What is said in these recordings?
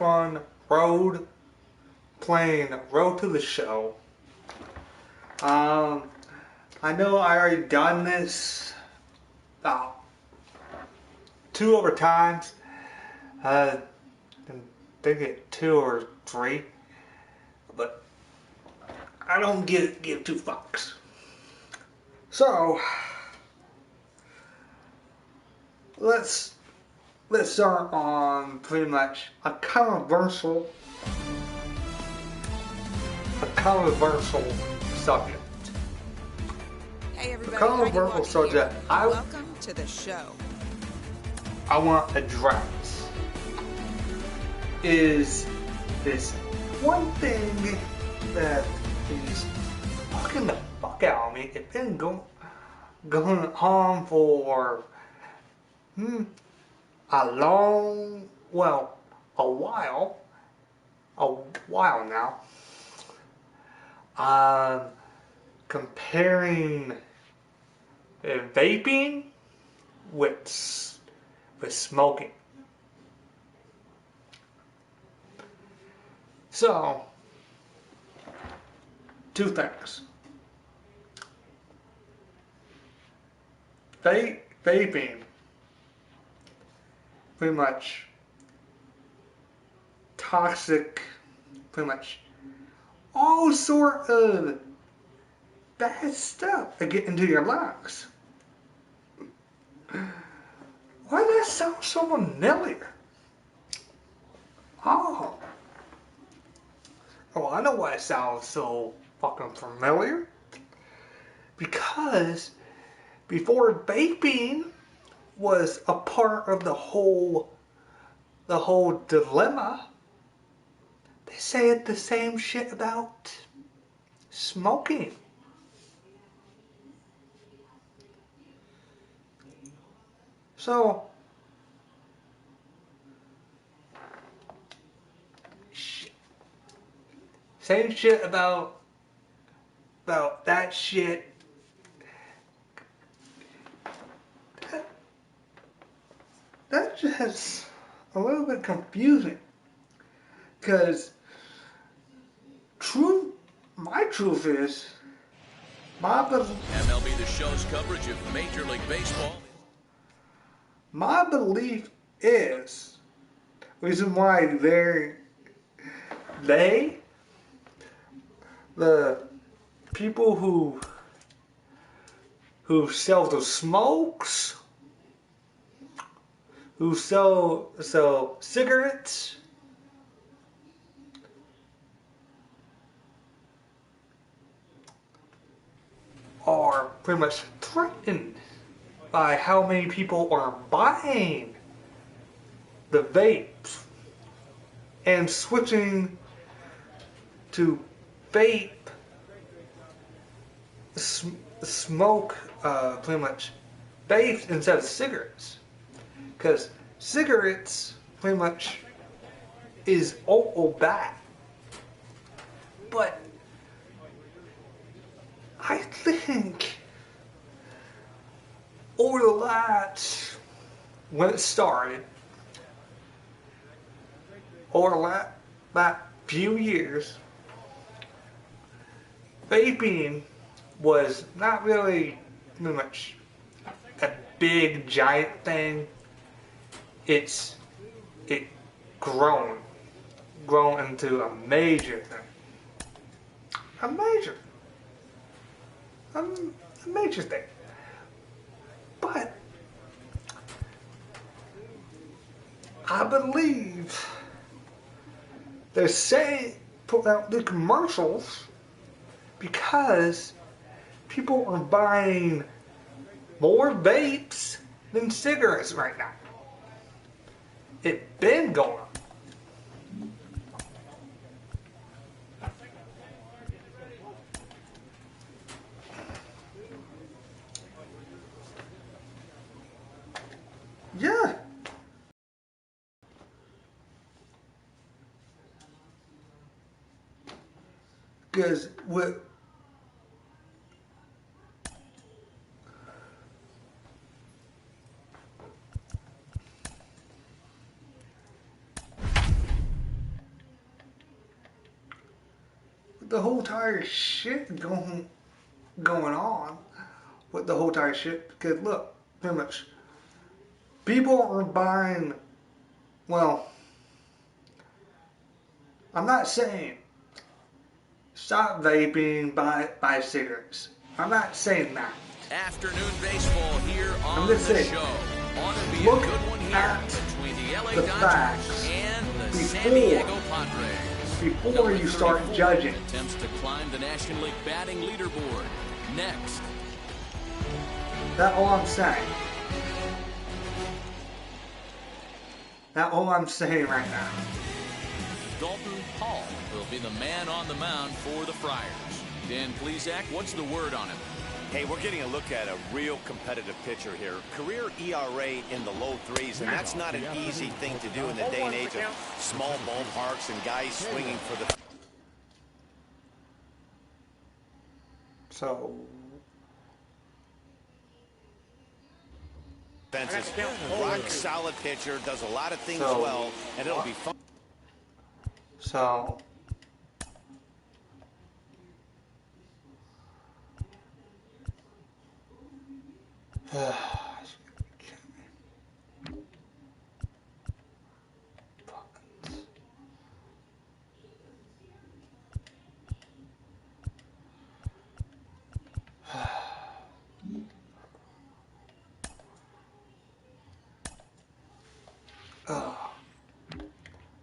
on Road to the Show. I know I already done this about 2 other times. I think it 2 or 3, but I don't give 2 fucks. So let's start on pretty much a controversial subject. Hey everybody, The controversial subject welcome to the show. I want to address is this one thing that is fucking the fuck out of me. It's been going on for a while now. Comparing vaping with smoking. So, 2 things. Vaping, pretty much toxic, pretty much all sort of bad stuff that get into your lungs. Why does that sound so familiar? Oh, I know why it sounds so fucking familiar. Because before vaping was a part of the whole dilemma, they said the same shit about smoking. So, same shit about that shit. That's just a little bit confusing. Because my truth is, MLB The Show's coverage of Major League Baseball. My belief is, reason why the people who sell the smokes, who sell cigarettes, are pretty much threatened by how many people are buying the vapes and switching to vape smoke, pretty much vapes instead of cigarettes, because cigarettes pretty much is all bad. But I think over the last, when it started, over that few years, vaping was not really pretty much a big giant thing. It grown into a major thing. A major thing. But I believe they're saying, put out the commercials because people are buying more vapes than cigarettes right now. It's been going on. Yeah. Because the whole entire shit going on with the whole entire shit. Because look, pretty much, people are buying. Well, I'm not saying stop vaping, buy cigarettes. I'm not saying that. Afternoon baseball here on I'm the just saying, show. Ought to be a look good one here at between the LA the Dodgers facts and the before- San Diego Padres. Before Number you start 34 judging. attempts to climb the National League batting leaderboard. Next. That's all I'm saying. That's all I'm saying right now. Dalton Hall will be the man on the mound for the Friars. Dan Plesac, what's the word on him? Hey, we're getting a look at a real competitive pitcher here. Career ERA in the low threes, and that's not an easy thing to do in the day and age of small ballparks and guys swinging for the So, fences. Rock solid pitcher, does a lot of things So- well, and it'll be fun. so.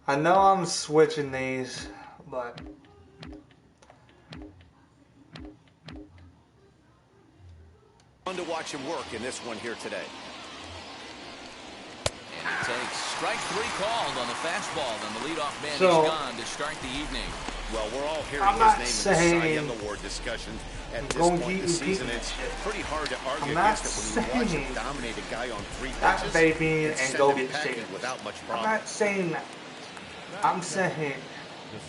I know I'm switching these, but Fun to watch him work in this one here today. And it takes strike three called on the fastball. Then the leadoff man So- is gone to start the evening. Well, we're all hearing I'm his not name in the saying Cy Young Award discussions at this going point in the to eat season. It's pretty hard to argue I'm not against it when you watch him saying dominate a guy on three stop pitches vaping and and send go him get packing cigarettes. without much I'm problem. not saying that. I'm saying just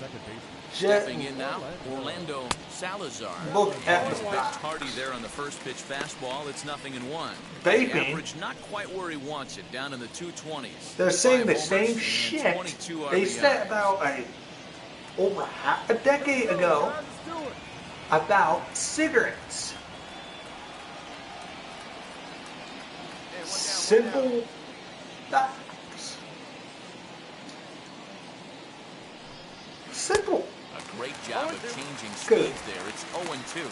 Stepping in now, Orlando Salazar. look at the Pitched facts. Hardy there on the first pitch fastball. It's 0-1. Vaping. The average not quite where he wants it, down in the 220s. They're saying the 5 same homers and shit 22 they RBIs. said about over half a decade ago about cigarettes. Simple facts. Simple. A great job of changing Good. speeds there. It's 0-2.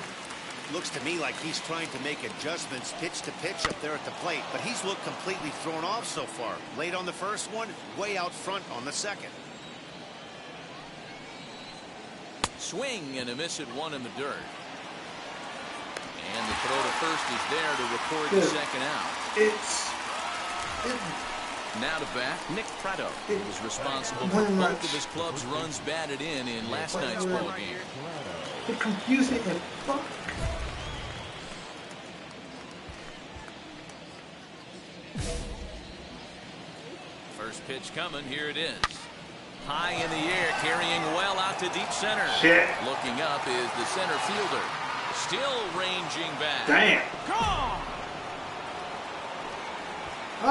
Looks to me like he's trying to make adjustments pitch to pitch up there at the plate, but he's looked completely thrown off so far. Late on the first one, way out front on the second. Swing and a miss at one in the dirt. And the throw to first is there to record the Good. second out. It's Now to bat, Nick Prado, who was responsible for Very both much. of his club's runs batted in last night's ball game. it's confusing and fuck. First pitch coming, here it is. High in the air, carrying well out to deep center. Shit. Looking up is the center fielder. Still ranging back. Damn. Gone!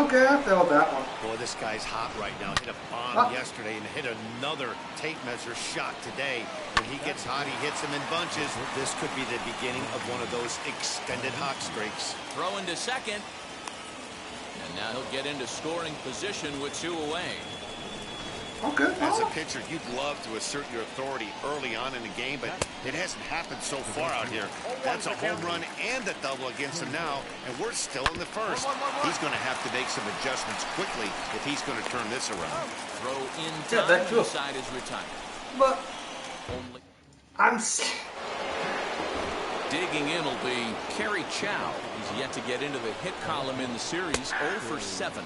Okay, I felt that one. Boy, this guy's hot right now. Hit a bomb Ah. yesterday and hit another tape measure shot today. When he gets hot, he hits them in bunches. This could be the beginning of one of those extended hot streaks. Throwing to second. And now he'll get into scoring position with 2 away. Okay. As a pitcher, you'd love to assert your authority early on in the game, but it hasn't happened so far out here. That's a home run and a double against him now, and we're still in the first. He's going to have to make some adjustments quickly if he's going to turn this around. Throw in Yeah, time that's to true. decide his retirement. But Only I'm digging in will be Kerry Chow. He's yet to get into the hit column in the series, 0 for 7.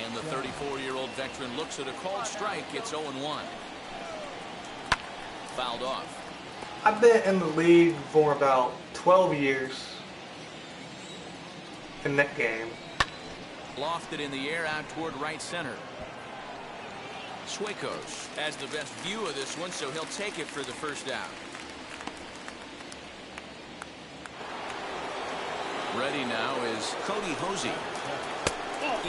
And the 34-year-old veteran looks at a called strike. It's 0-1. Fouled off. I've been in the league for about 12 years in that game. Lofted in the air out toward right center. Suecos has the best view of this one, so he'll take it for the first out. Ready now is Cody Hosey.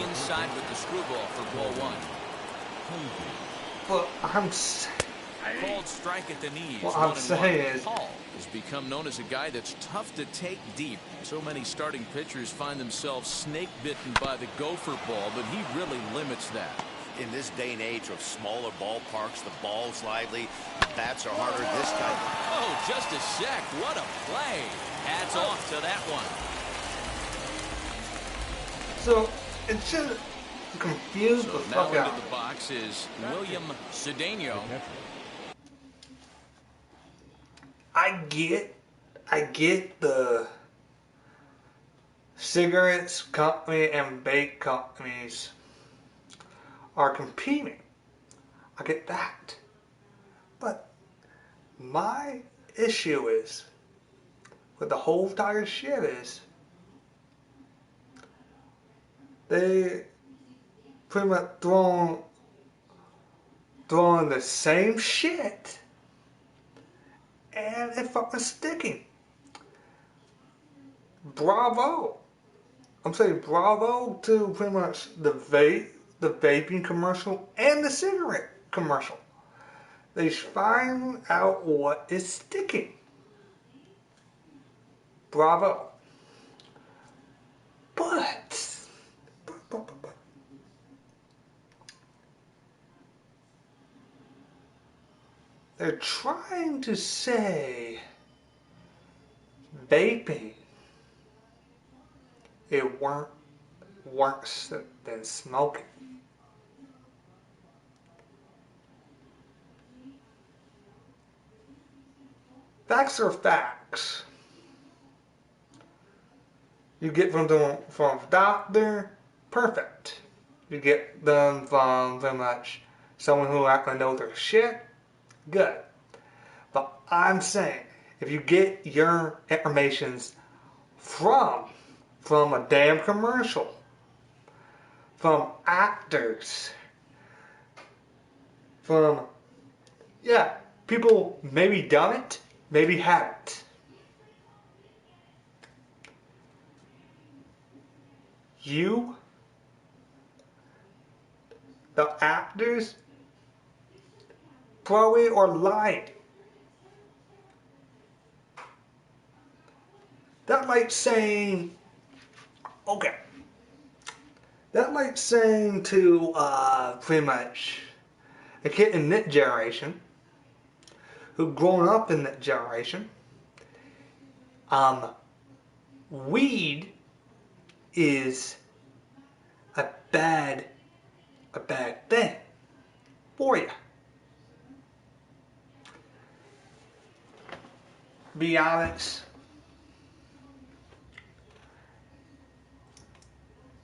Inside with the screwball for ball 1. But Called strike at the knees. What I'm saying is, Paul has become known as a guy that's tough to take deep. So many starting pitchers find themselves snake bitten by the gopher ball, but he really limits that. In this day and age of smaller ballparks, the ball's lively, the bats are harder. This guy. Oh, just a sec. What a play. Hats off to that one. so it should confuse So the now fuck into out. the box is William Cedeno. I get the cigarettes company and vape companies are competing. I get that. But my issue is with the whole entire shit is they pretty much throwing the same shit and it fucking sticking. Bravo. I'm saying bravo to pretty much the vaping commercial and the cigarette commercial. They find out what is sticking. Bravo. But they're trying to say vaping it weren't worse than smoking. Facts are facts. You get from a doctor, perfect. You get them from pretty much someone who actually knows their shit, good. But I'm saying, if you get your informations from a damn commercial, from actors, from, yeah, people maybe done it, maybe haven't. You, the actors, probably are lying. That like saying, okay, that like saying to pretty much a kid in that generation who grown up in that generation, weed is a bad thing for you. Be honest.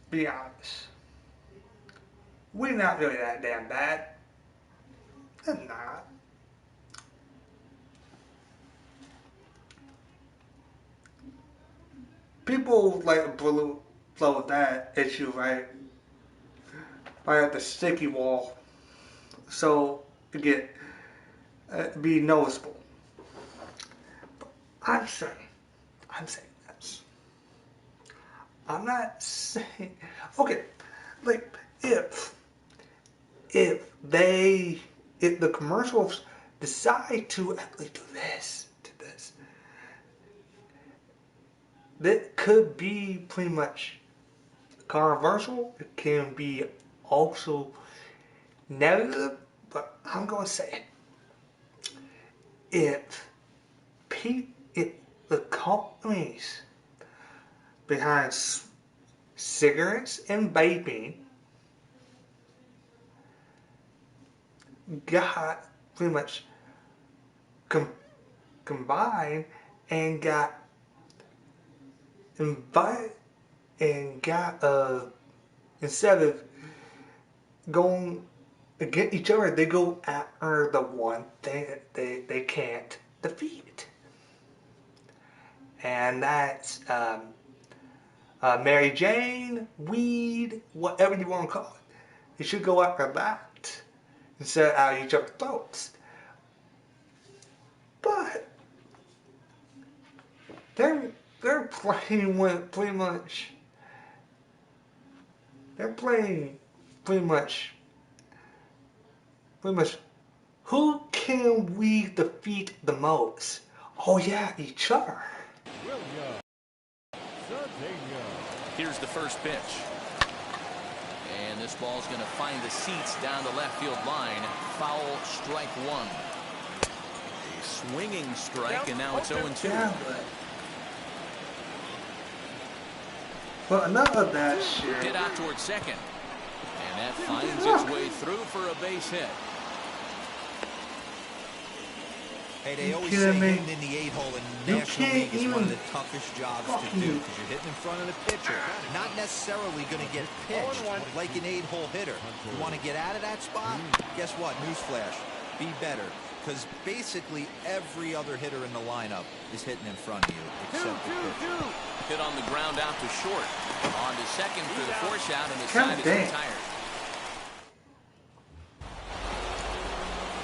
Be honest. We're not really that damn bad. It's not. People like blow with that issue, right? Right at the sticky wall, so it get be noticeable. But I'm saying this. I'm not saying okay. Like if the commercials decide to actually do this, that could be pretty much controversial. It can be also negative, but I'm gonna say it. If the companies behind cigarettes and vaping got pretty much combined and got invited and got instead of going against each other, they go after the one thing that they can't defeat, and that's Mary Jane, weed, whatever you want to call it. They should go after that instead of at each other's throats. But they're playing with pretty much. They're playing pretty much. Who can we defeat the most? Oh yeah, each other. Here's the first pitch. And this ball's going to find the seats down the left field line. Foul, strike one. A swinging strike, and now it's 0-2. Yeah, but enough of that shit. Hit out towards second. And that finds its way through for a base hit. Hey, they always say hitting in the 8-hole in the National League is one of the toughest jobs to do because you're hitting in front of the pitcher. Not necessarily going to get pitched like an 8-hole hitter. You want to get out of that spot? Guess what? Newsflash. Be better. Because basically every other hitter in the lineup is hitting in front of you except the pitcher. Hit on the ground out to short. On to second for the force out, and the side is retired.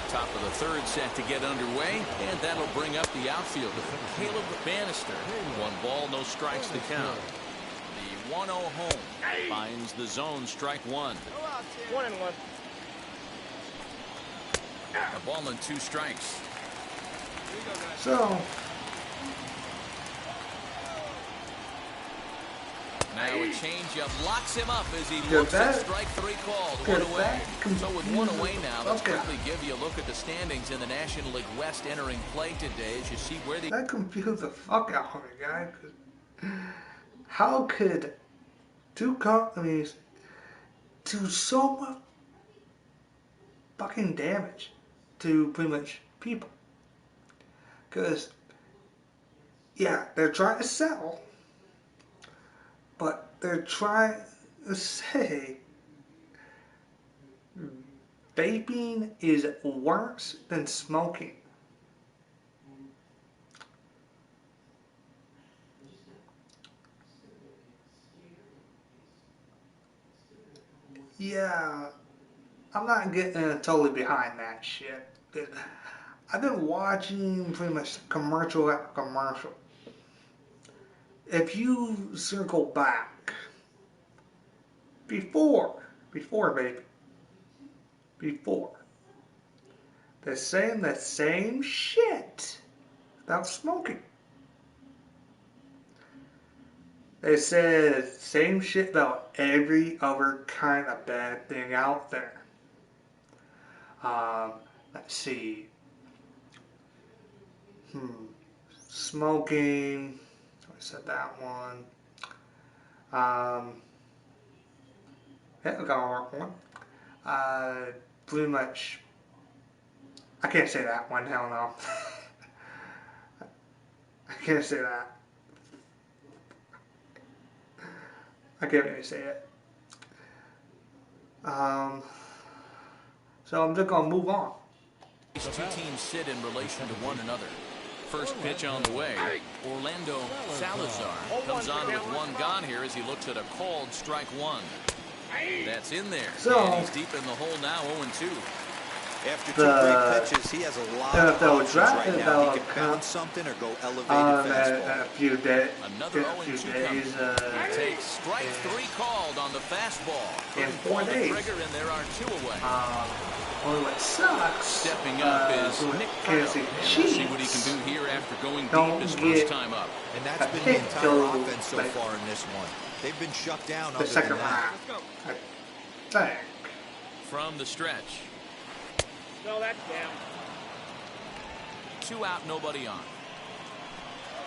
Top of the third set to get underway, and that'll bring up the outfielder, Caleb Bannister. 1 ball, no strikes to count. The 1-0 home finds the zone, strike one. 1-1. A ball and 2 strikes. So now a changeup locks him up as he looks at strike 3 called. 1 away. So with 1 away now, let's quickly give you a look at the standings in the National League West entering play today as you see where the... that confused the fuck out of me, guy. How could 2 companies do so much fucking damage to pretty much people? Because, yeah, they're trying to sell, but they're trying to say vaping is worse than smoking. Yeah, I'm not getting totally behind that shit. I've been watching pretty much commercial after commercial. If you circle back, before baby, they're saying the same shit about smoking. They said same shit about every other kind of bad thing out there. Let's see. Smoking. I said that one. Yeah, we got one. Pretty much. I can't say that one. Hell no. I can't say that. I can't really say it. So I'm just gonna move on. These 2 teams sit in relation to one another. First pitch on the way. Orlando Salazar comes on with 1 gone here as he looks at a called strike 1. That's in there. So, and he's deep in the hole now, 0-2. After 2 great pitches, he has a lot of options right now. He can pound something or go elevated fastball. A few days. Another 0-2 coming. He takes strike 3 called on the fastball. In 4 days. Trigger, and there are 2 away. Only what sucks. Stepping up is Nick Carter. We'll see what he can do here after going deep his first time up. And that's been the entire offense so far in this one. They've been shut down The other second than that. round. I think. From the stretch. No, that's down. 2 out, nobody on.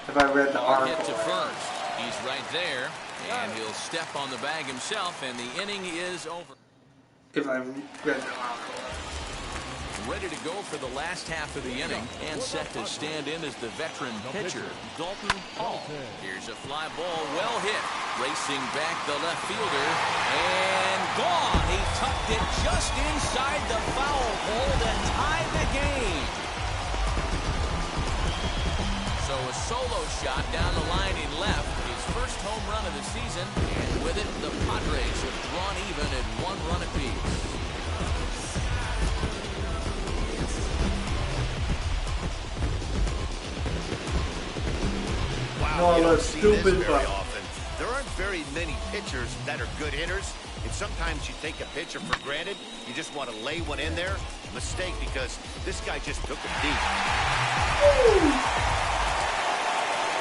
If I read the Ball article. hit to first. He's right there, and he'll step on the bag himself, and the inning is over. If I read the article. Ready to go for the last half of the inning, and set to stand in as the veteran pitcher, Dalton Hall. Here's a fly ball, well hit. Racing back the left fielder, and gone. He tucked it just inside the foul hole to tie the game. So a solo shot down the line in left, his first home run of the season, and with it, the Padres have drawn even at 1 run apiece. Wow, you don't see this very often. There aren't very many pitchers that are good hitters, and sometimes you take a pitcher for granted. You just want to lay one in there. Mistake, because This guy just took him deep.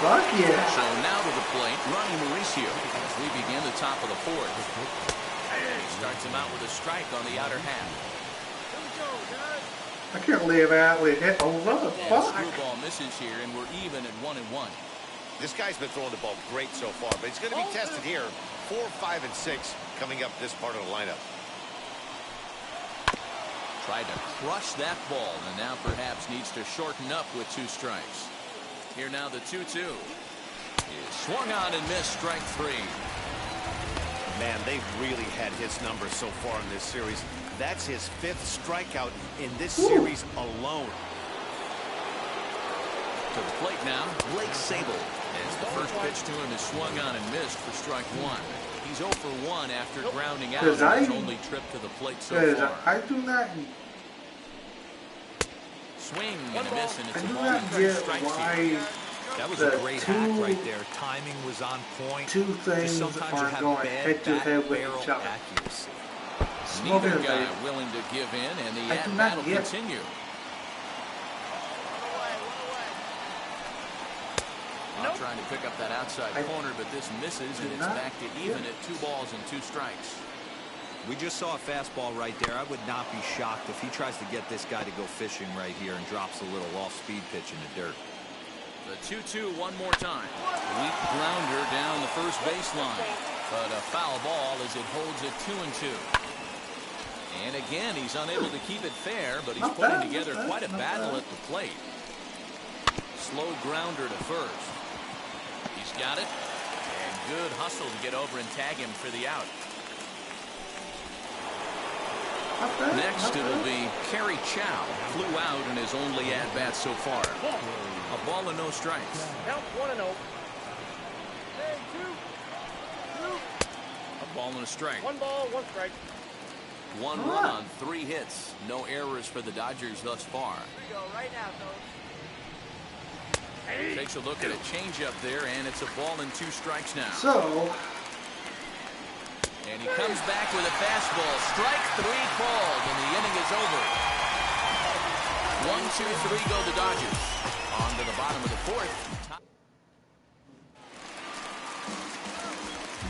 Fuck yeah. So now to the plate, Ronnie Mauricio as we begin the top of the fourth. And he starts him out with a strike on the outer half. I can't believe I actually hit over. And the Fuck. screwball misses here, and we're even at 1-1. This guy's been throwing the ball great so far, but he's going to be tested here. 4, 5, and 6 coming up this part of the lineup. Tried to crush that ball, and now perhaps needs to shorten up with 2 strikes. Here now the 2-2. Is swung on and missed, strike 3. Man, they've really had his number so far in this series. That's his 5th strikeout in this series alone. To the plate now, Blake Sable. As the first pitch to him is swung on and missed for strike 1. He's 0 for 1 after grounding out on his only trip to the plate so far. I do not. Swing and a miss, and it's I a do ball not and 2 get strikes why here. That was the a great hack right there. Timing was on point. two things Just sometimes you are have going bad head to back head with barrel each other. accuracy. Neither Smoking guy it. willing to give in, and the I do at-bat not will get- continue. Trying to pick up that outside corner, but this misses, and it's back to even at 2 balls and 2 strikes. We just saw a fastball right there. I would not be shocked if he tries to get this guy to go fishing right here and drops a little off-speed pitch in the dirt. The 2-2 one more time. Weak grounder down the first baseline, but a foul ball as it holds it 2-2. And again, he's unable to keep it fair, but he's putting together quite a battle at the plate. Slow grounder to first. He's got it, and good hustle to get over and tag him for the out. Next, it'll be Kerry Chow. Flew out in his only at-bat so far. A ball and no strikes. Count 1-0. A ball and a strike. 1 ball, 1 strike. 1 run on 3 hits. No errors for the Dodgers thus far. Here we go, right now, fellas. Takes a look at a changeup there, and it's a ball and 2 strikes now. So, And he comes back with a fastball. Strike 3 called, and the inning is over. 1, 2, 3 go the Dodgers. On to the bottom of the 4th.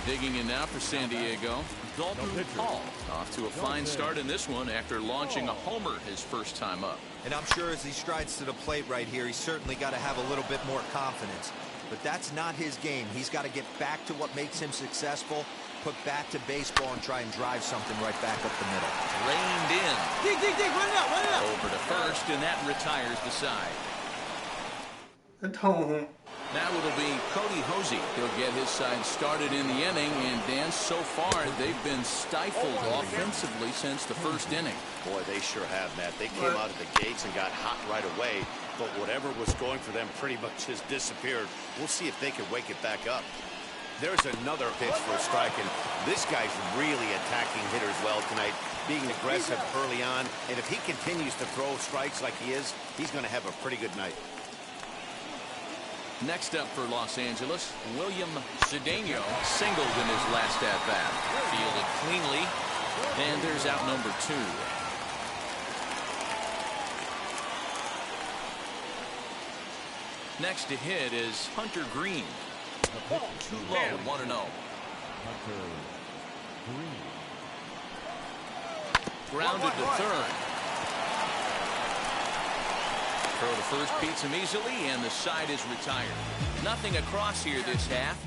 Digging in now for San Diego, Dalton Hall. Off to a fine start in this one after launching a homer his first time up. And I'm sure as he strides to the plate right here, he's certainly got to have a little bit more confidence. But that's not his game. He's got to get back to what makes him successful, put bat to baseball, and try and drive something right back up the middle. Reined in. Dig, run it out. Over to first, and that retires the side. at home. Now it'll be Cody Hosey. He'll get his side started in the inning, and Dan, so far they've been stifled offensively since the first inning. Boy, they sure have, Matt. They came out of the gates and got hot right away, but whatever was going for them pretty much just disappeared. We'll see if they can wake it back up. There's another pitch for a strike, and this guy's really attacking hitters well tonight, being aggressive early on, and if he continues to throw strikes like he is, he's going to have a pretty good night. Next up for Los Angeles, William Cedeno singled in his last at-bat. Fielded cleanly, and there's out number 2. Next to hit is Hunter Green. Too low, 1-0. Grounded to third. Throw to first beats him easily, and the side is retired. Nothing across here this half.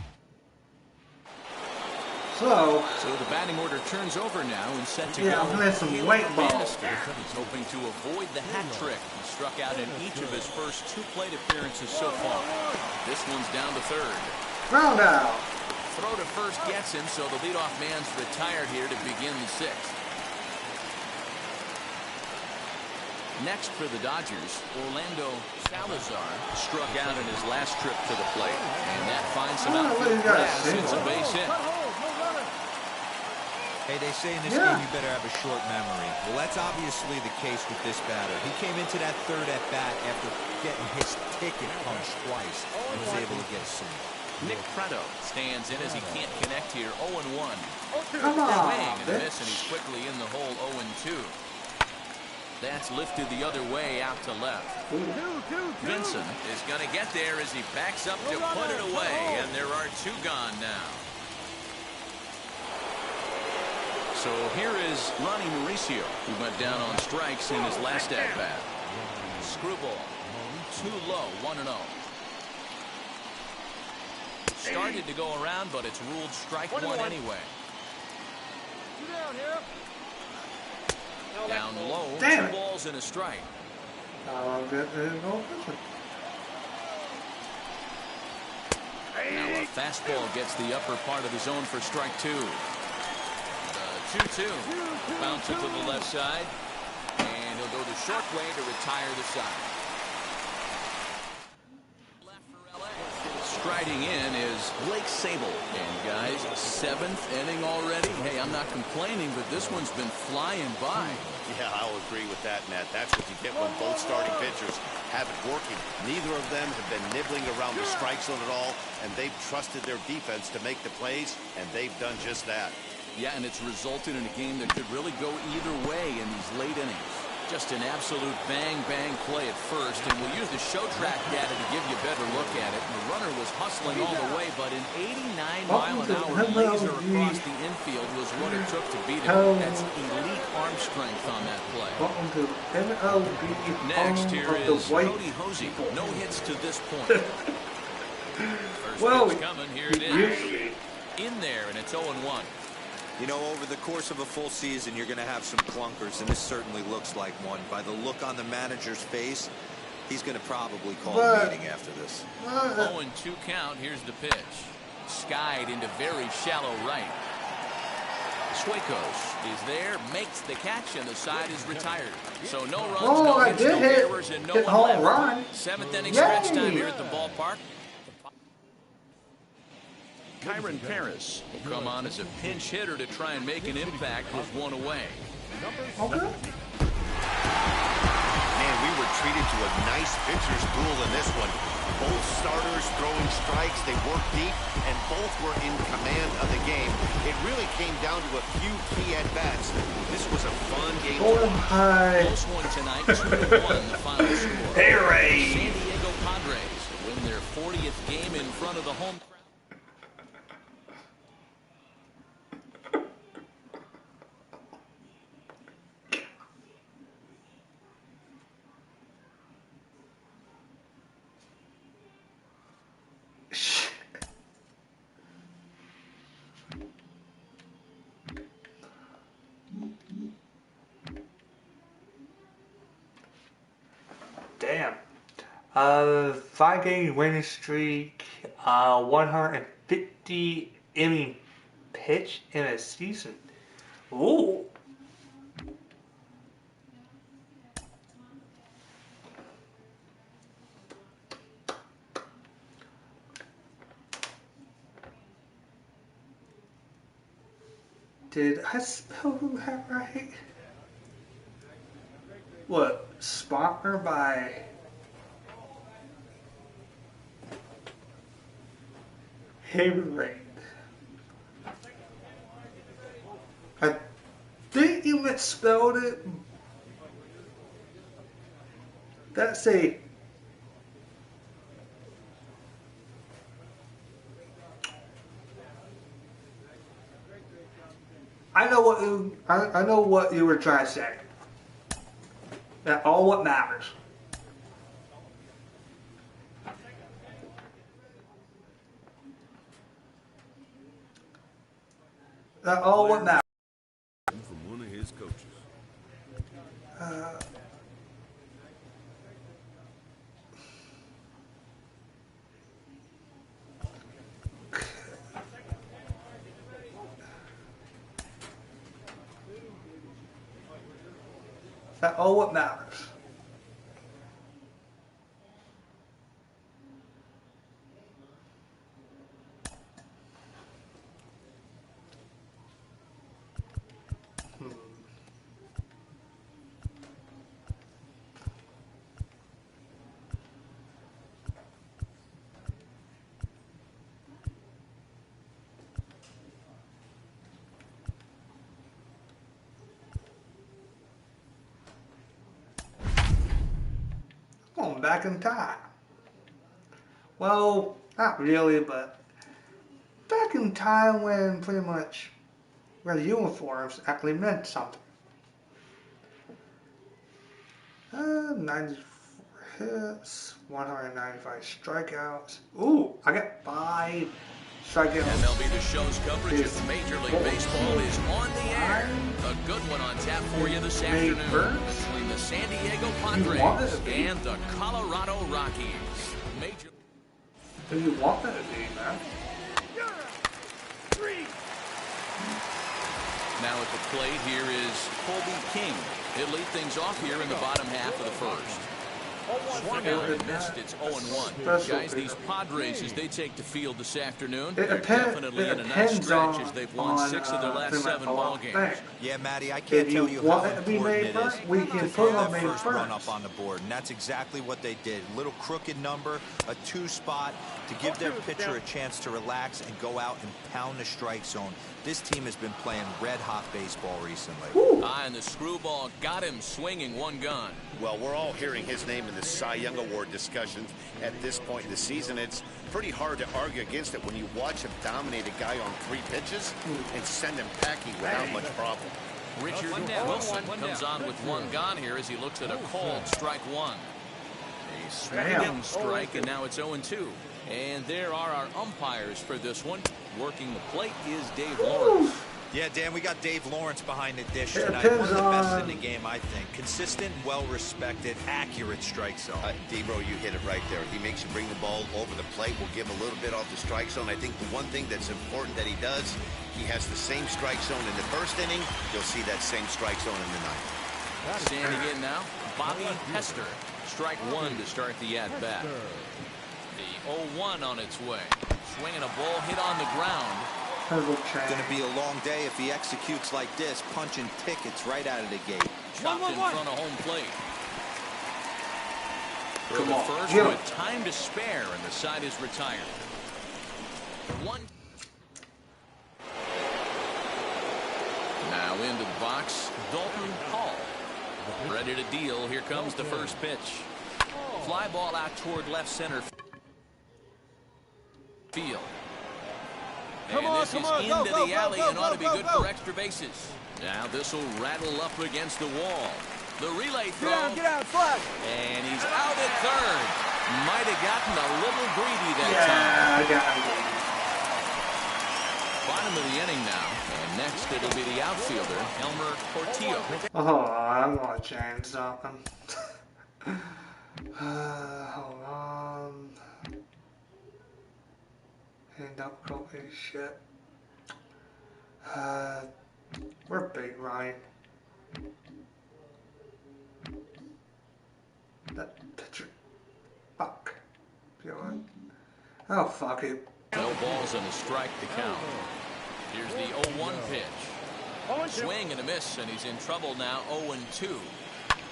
So the batting order turns over now and set to go. I'm playing some white ball. Bannister. He's hoping to avoid the hat trick. He struck out in each of his first 2 plate appearances so far. This one's down to third. Ground out. Throw to first gets him, so the leadoff man's retired here to begin the 6th. Next for the Dodgers, Orlando Salazar struck out in his last trip to the plate, and that finds some outfield grass. It's a base hit. Hey, they say in this game you better have a short memory. Well, that's obviously the case with this batter. He came into that third at bat after getting his ticket punched twice and was able to get a single. Nick Preto stands in as he can't connect here. 0-1. Come on, Swing and a bitch. miss, and he's quickly in the hole. 0-2. That's lifted the other way out to left. Vincent is going to get there as he backs up to put it away, and there are 2 gone now. So here is Ronnie Mauricio, who went down on strikes in his last at-bat. Screwball, too low, 1-0. Started to go around, but it's ruled strike 1 anyway. Down low, 2 balls and a strike. Now a fastball gets the upper part of the zone for strike 2. The 2-2. Bounce it to the left side. And he'll go the short way to retire the side. Striding in is Blake Sable. And guys, 7th inning already. Hey, I'm not complaining, but this one's been flying by. Yeah, I'll agree with that, Matt. That's what you get when both starting pitchers have it working. Neither of them have been nibbling around the strike zone at all, and they've trusted their defense to make the plays, and they've done just that. Yeah, and it's resulted in a game that could really go either way in these late innings. Just an absolute bang-bang play at first, and we'll use the show track data to give you a better look at it. The runner was hustling all the way, but an 89-mile-an-hour laser across the infield was what it took to beat him. That's elite arm strength on that play. Next, here is Cody Hosey. No hits to this point. First pitch coming. Here it is. In there, and it's 0-1. You know, over the course of a full season, you're going to have some clunkers, and this certainly looks like one. By the look on the manager's face, he's going to probably call a meeting after this. 0-2 count. Here's the pitch. Skied into very shallow right. Suecos is there, makes the catch, and the side is retired. So no runs, no hits, no errors, and no one left. 7th inning stretch time here at the ballpark. Kyron Paris will come on as a pinch hitter to try and make an impact with 1 away. Man, we were treated to a nice pitcher's duel in this one. Both starters throwing strikes, they worked deep, and both were in command of the game. It really came down to a few key at-bats. This was a fun game. Close one tonight, 2-1 the final score. Hey, Ray! San Diego Padres win their 40th game in front of the home crowd. Damn. 5-game winning streak, 150 inning pitch in a season. Ooh. Did I spell that right? What? Sponsored by Henry. I think you misspelled it. That's a I know what you were trying to say. That all what matters. That all what matters. From one of his coaches. That all what matters. Oh, I'm back in time. Well, not really, but back in time when pretty much where uniforms actually meant something. 94 hits, 195 strikeouts. Ooh, I got 5 strikeouts. MLB The Show's coverage of Major League Baseball is on the air. A good one on tap for you this afternoon between the San Diego Padres and the Colorado Rockies. Major. Do you want that to be, man? Now at the plate, here is Colby King. He'll lead things off here in the bottom half of the first. Swung out and missed. It's 0-1. Guys, these Padres, as they take the field this afternoon, they're definitely in a nice stretch as they've won 6 of their last 7 ball games. Yeah, Matty, I can't tell you how important it is we can to put get on that May first run up 1st. on the board, and that's exactly what they did. Little crooked number, a 2 spot to give their pitcher a chance to relax and go out and pound the strike zone. This team has been playing red-hot baseball recently. And the screwball got him swinging, 1 gun. Well, we're all hearing his name in the Cy Young Award discussions at this point in the season. It's pretty hard to argue against it when you watch him dominate a guy on 3 pitches and send him packing without much problem. Richard Wilson comes on with 1 gone here as he looks at a called strike 1. A swinging strike, and now it's 0-2. And there are our umpires for this one. Working the plate is Dave Lawrence. Yeah, Dan, we got Dave Lawrence behind the dish tonight. One of the best in the game, I think. Consistent, well-respected, accurate strike zone. D-Bro, you hit it right there. He makes you bring the ball over the plate. Will give a little bit off the strike zone. I think the one thing that's important that he does, he has the same strike zone in the first inning. You'll see that same strike zone in the ninth. Standing in now, Bobby Hester. Strike 1 to start the at-bat. The 0-1 on its way. Swinging a ball hit on the ground. It's going to be a long day if he executes like this, punching tickets right out of the gate. Chopped in front of home plate. For Come the on, first get him. with time to spare, and the side is retired. 1. Now into the box, Dalton Hall. Ready to deal. Here comes the first pitch. Fly ball out toward left center field. And this is into the alley and ought to be good for extra bases. Now this will rattle up against the wall. The relay throw. Get out, flag. And he's out at third. Might have gotten a little greedy that time. Bottom of the inning now. And next it'll be the outfielder, Elmer Portillo. Oh, I'm gonna change something. Hold on. And don't call me shit. We're big, Ryan. That pitcher. Fuck. Feel it. Oh, fuck it. No balls and a strike to count. Here's the 0-1 pitch. Swing and a miss, and he's in trouble now. 0-2.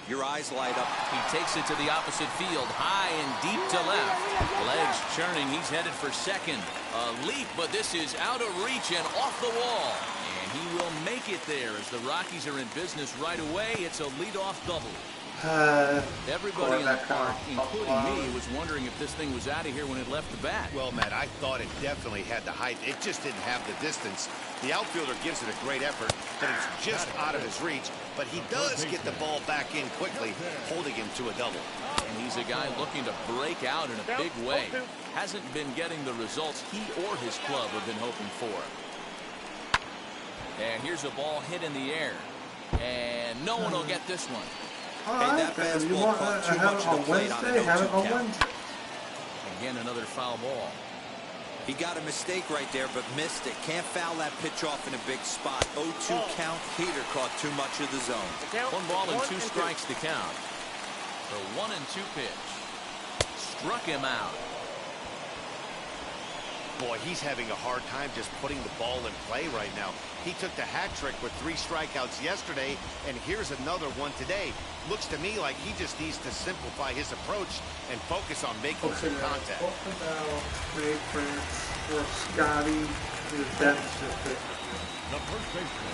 Your eyes light up. He takes it to the opposite field, high and deep to left. Legs churning. He's headed for second. A leap, but this is out of reach and off the wall. And he will make it there as the Rockies are in business right away. It's a leadoff double. Everybody in the park, including me, was wondering if this thing was out of here when it left the bat. Well, Matt, I thought it definitely had the height. It just didn't have the distance. The outfielder gives it a great effort, but it's just out of his reach. But he does get the ball back in quickly, holding him to a double. And he's a guy looking to break out in a big way. Hasn't been getting the results he or his club have been hoping for. And here's a ball hit in the air. And no one will get this one. Hey, that fastball caught too much of the plate on an 0-2 count. Again, another foul ball. He got a mistake right there, but missed it. Can't foul that pitch off in a big spot. 0-2 count. Heater caught too much of the zone. 1 ball and 2 strikes to count. The 1-2 pitch. Struck him out. Boy, he's having a hard time just putting the ball in play right now. He took the hat trick with 3 strikeouts yesterday, and here's another one today. Looks to me like he just needs to simplify his approach and focus on making some contact. What about Ray Prince or Scotty? That's just it. The first baseman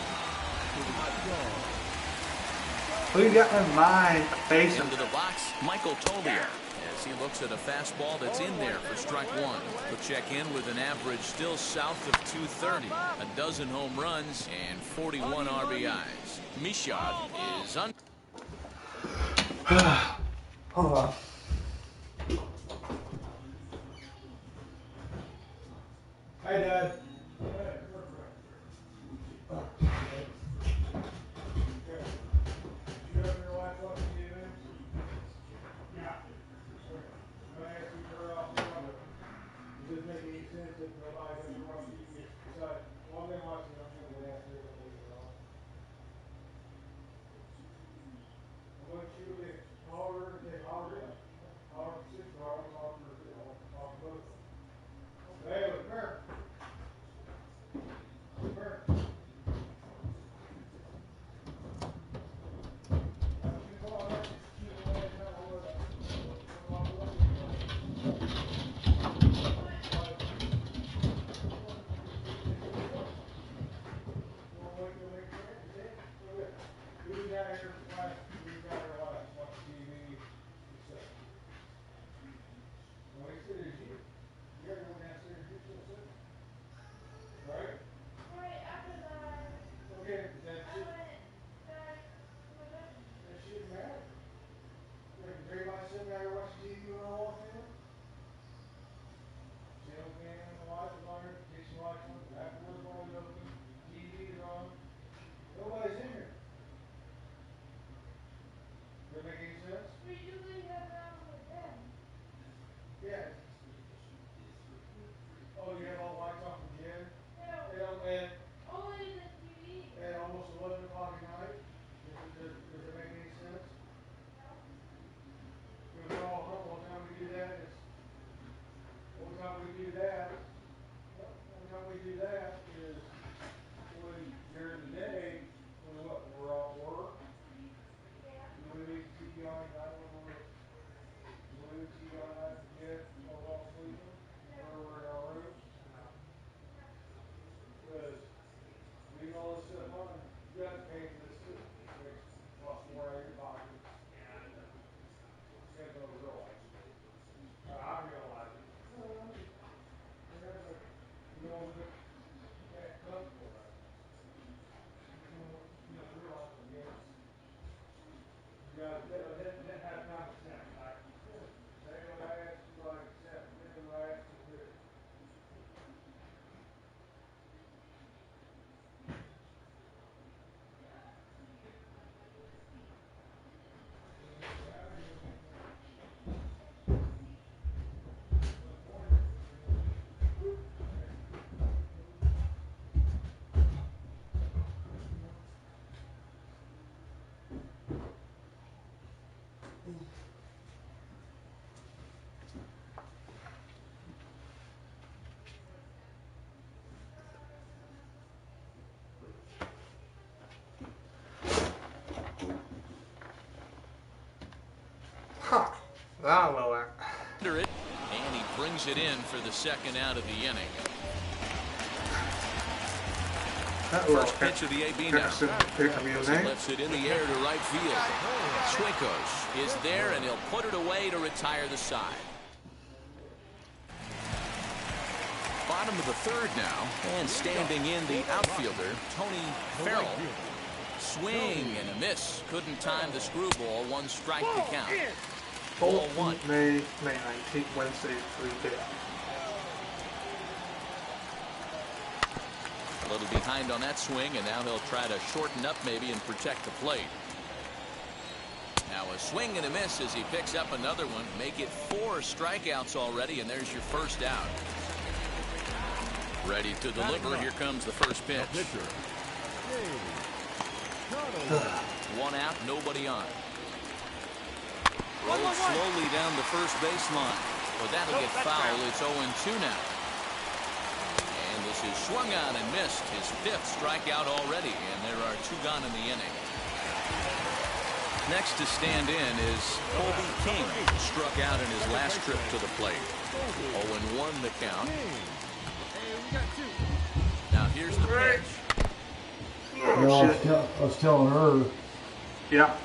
is not gone. Who you got in mind facing? Into the box, Michael Tobia, as he looks at a fastball that's in there for strike one. He'll check in with an average still south of 230, a dozen home runs, and 41 RBIs. Michaud is on. Hold on. Hi, Dad. Huh. That will work. Under it, and he brings it in for the second out of the inning. That will First pitch of the AB now. He lifts it in the air to right field. Swinkos is there, and he'll put it away to retire the side. Bottom of the third now, and standing in the outfielder, Tony Farrell. Swing and a miss. Couldn't time the screwball. One strike to count. Ball one. May 19th, Wednesday, 3 days. A little behind on that swing, and now he'll try to shorten up maybe and protect the plate. Now a swing and a miss as he picks up another one. Make it 4 strikeouts already, and there's your first out. Ready to deliver. Here comes the first pitch. One out, nobody on. Rolled slowly down the first baseline, but that'll get foul. It's 0-2 now. And this is swung on and missed. His 5th strikeout already, and there are 2 gone in the inning. Next to stand in is Colby King. Struck out in his last trip to the plate. 0-1 the count. Now here's the pitch. Oh, I was telling her. Yeah.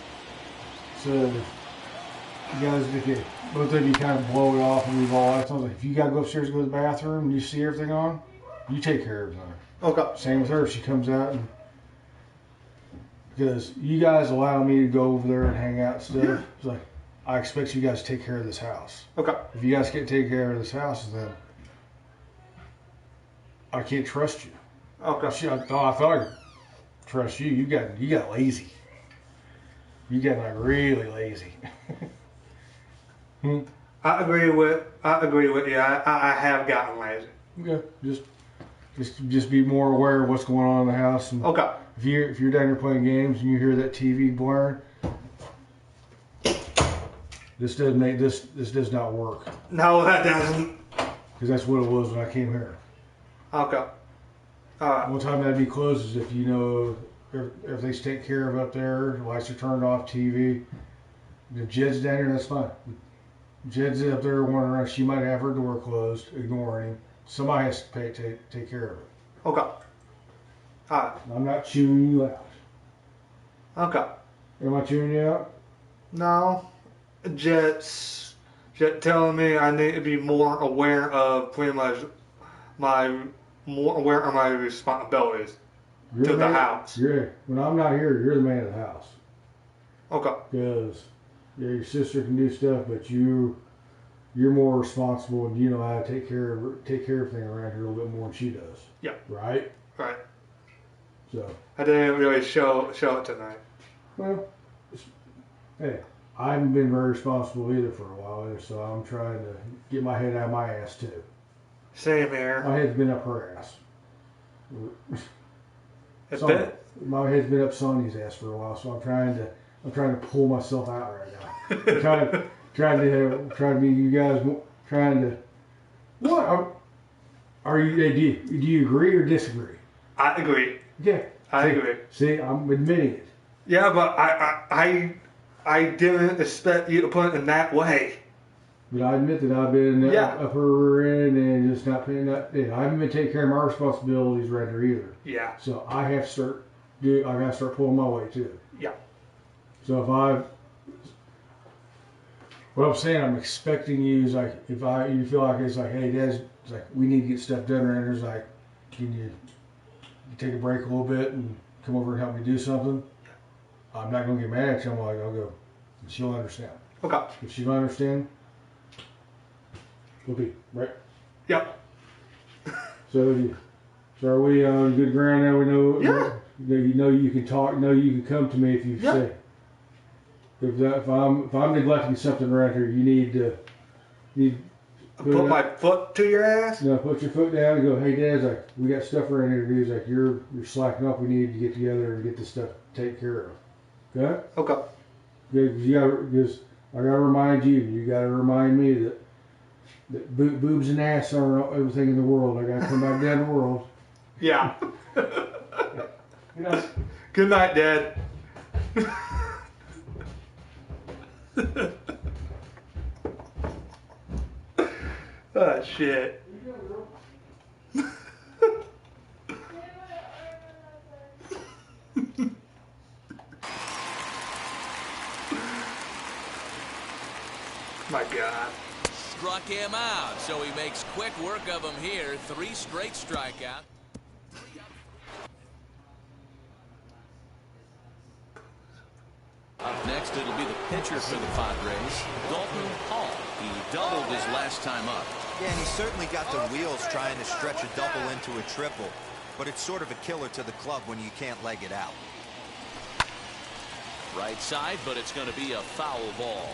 So you guys, both of you kind of blow it off and leave all lights on. Like, if you gotta go upstairs and go to the bathroom and you see everything on, you take care of everything. Okay. Same with her. If she comes out and because you guys allow me to go over there and hang out and stuff. Yeah. It's like I expect you guys to take care of this house. Okay. If you guys can't take care of this house, then I can't trust you. Okay. I thought I could trust you. You got lazy. You got like really lazy. I agree with you. I have gotten lazy. Okay. Just be more aware of what's going on in the house. And Okay. if you're down here playing games and you hear that TV blaring, this does not work. No, that doesn't. Because that's what it was when I came here. Okay. One time that'd be closed is if you know everything's taken care of up there, the lights are turned off, TV. The Jed's down here, that's fine. Jed's up there wandering around. She might have her door closed, ignoring him. Somebody has to take care of it. Okay. Alright. I'm not chewing you out. Okay. Am I chewing you out? No. Jet's telling me I need to be more aware of pretty much more aware of my responsibilities to the house. When I'm not here, you're the man of the house. Okay. Because your sister can do stuff, but you're more responsible and you know how to take care of everything around here a little bit more than she does. Yeah. Right? Right. So I didn't really show it tonight. Well, hey, I haven't been very responsible either for a while, so I'm trying to get my head out of my ass too. Same here. My head's been up her ass. My head's been up Sonny's ass for a while, so I'm trying to pull myself out right now. I'm trying to be you guys trying to. What are you? Do you agree or disagree? I agree. Yeah, I agree. See, I'm admitting it. Yeah, but I didn't expect you to put it in that way. But I admit that I've been up her end and just not paying that. Yeah, I haven't been taking care of my responsibilities right here either. Yeah. So I have to I gotta start pulling my weight too. Yeah. So what I'm saying, I'm expecting you is like you feel like it's like, hey, Dad, it's like we need to get stuff done around here. It's like, can you take a break a little bit and come over and help me do something? I'm not gonna get mad at you. I'm like, I'll go. She'll understand. Okay. If she don't understand, we'll be right. Yep. So are we on good ground now? We know. Yeah. You know you can talk. You know you can come to me if you say. If I'm neglecting something around here, you need to put my foot to your ass. No, put your foot down and go. Hey, Dad, like we got stuff around here to do. It's like you're slacking up. We need to get together and get this stuff taken care of. Okay. Okay. Because I gotta remind you. You gotta remind me that boobs and ass aren't everything in the world. I gotta come back down the world. Yeah. You know. Good night, Dad. Oh shit. My God. Struck him out, so he makes quick work of him here. 3 straight strikeouts. Up next, it'll be the pitcher for the Padres, Dalton Hall. He doubled his last time up. Yeah, and he certainly got the wheels trying to stretch a double into a triple. But it's sort of a killer to the club when you can't leg it out. Right side, but it's going to be a foul ball.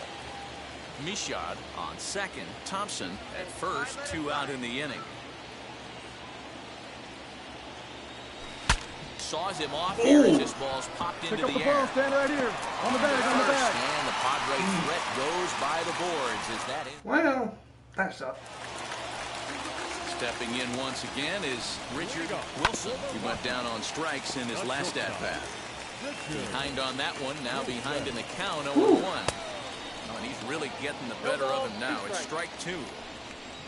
Michaud on second. Thompson at first. 2 out in the inning. Saws him off here as this ball's popped into the air. Stand right here. On the bag, on the bag. And the Padre threat goes by the boards. Is that it? Well, that's up. Stepping in once again is Richard Wilson. He went down on strikes in his last at-bat. Behind on that one, now behind in the count, 0-1. And he's really getting the better of him now. It's strike 2.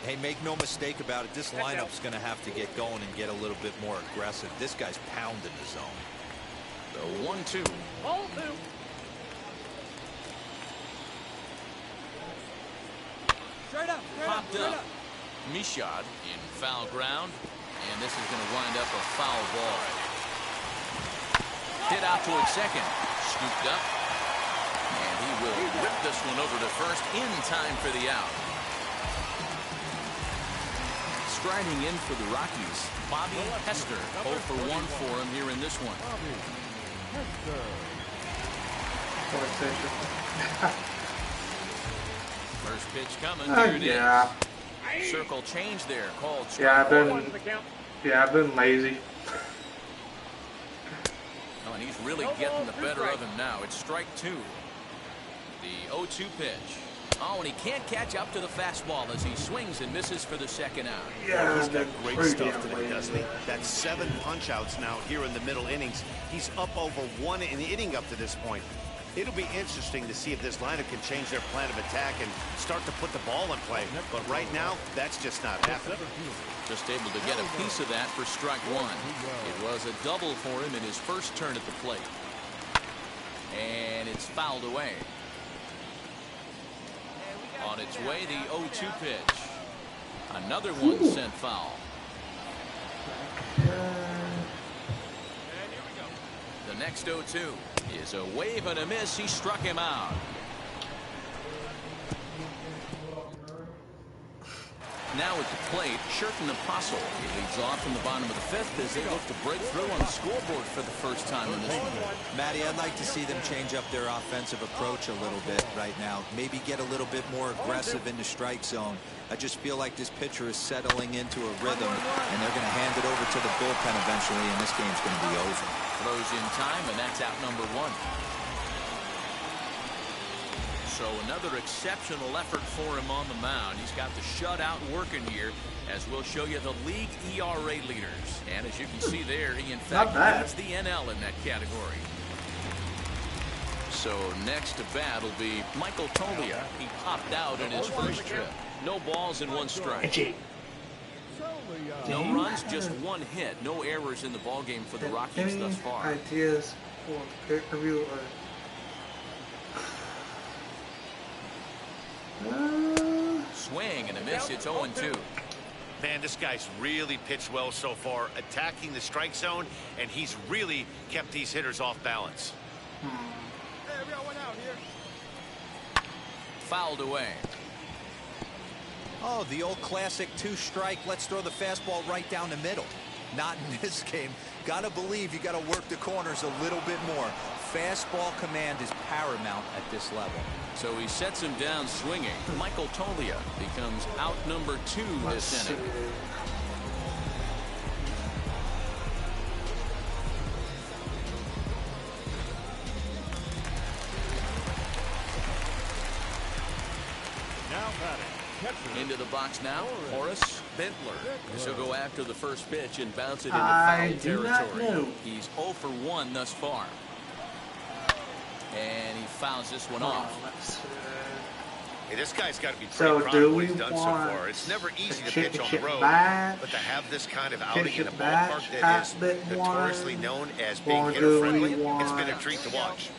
Hey, make no mistake about it. This lineup's going to have to get going and get a little bit more aggressive. This guy's pounding the zone. The 1-2. Popped up. Mishad in foul ground. And this is going to wind up a foul ball. Hit out toward second. Scooped up. And he will whip this one over to first in time for the out. Striding in for the Rockies, Bobby Hester. 0 for 1 for him here in this one. First pitch coming. Here it is. Circle change there. Called strike one. I've been lazy. Oh, and he's really getting the better of him now. It's strike 2. The 0-2 pitch. Oh, and he can't catch up to the fastball as he swings and misses for the second out. Yeah, he's got great stuff today, doesn't he? That's 7 punch-outs now here in the middle innings. He's up over 1 in the inning up to this point. It'll be interesting to see if this lineup can change their plan of attack and start to put the ball in play. But right now, that's just not happening. Just able to get a piece of that for strike 1. It was a double for him in his first turn at the plate. And it's fouled away. On its way, the 0-2 pitch. Another one sent foul. The next 0-2 is a wave and a miss. He struck him out. Now at the plate, Sherton Apostle. He leads off in the bottom of the 5th as they look to break through on the scoreboard for the first time in this one. Matty, I'd like to see them change up their offensive approach a little bit right now. Maybe get a little bit more aggressive in the strike zone. I just feel like this pitcher is settling into a rhythm, and they're going to hand it over to the bullpen eventually, and this game's going to be over. Throws in time, and that's out number 1. So another exceptional effort for him on the mound. He's got the shutout working here, as we'll show you the league ERA leaders. And as you can see there, he in fact leads the NL in that category. So next to bat will be Michael Tolia. He popped out in his first trip. No balls and 1 strike. No runs, just 1 hit. No errors in the ballgame for the Rockies thus far. Ideas for the pay-per-view? Swing and a miss. It's 0-2. Man, this guy's really pitched well so far, attacking the strike zone, and he's really kept these hitters off balance. Fouled away. Oh, the old classic 2-strike. Let's throw the fastball right down the middle. Not in this game. Gotta believe you gotta work the corners a little bit more. Fastball command is paramount at this level. So he sets him down swinging. Michael Tolia becomes out number 2 this inning. Into the box now, Horace Bentler. This will go after the first pitch and bounce it into foul territory. He's 0 for 1 thus far. And he fouls this one off. Hey, this guy's got to be pretty proud of what he's done so far. It's never easy to pitch on the road, but to have this kind of outing in a ballpark that is notoriously known as being hitter-friendly, it's been a treat to watch.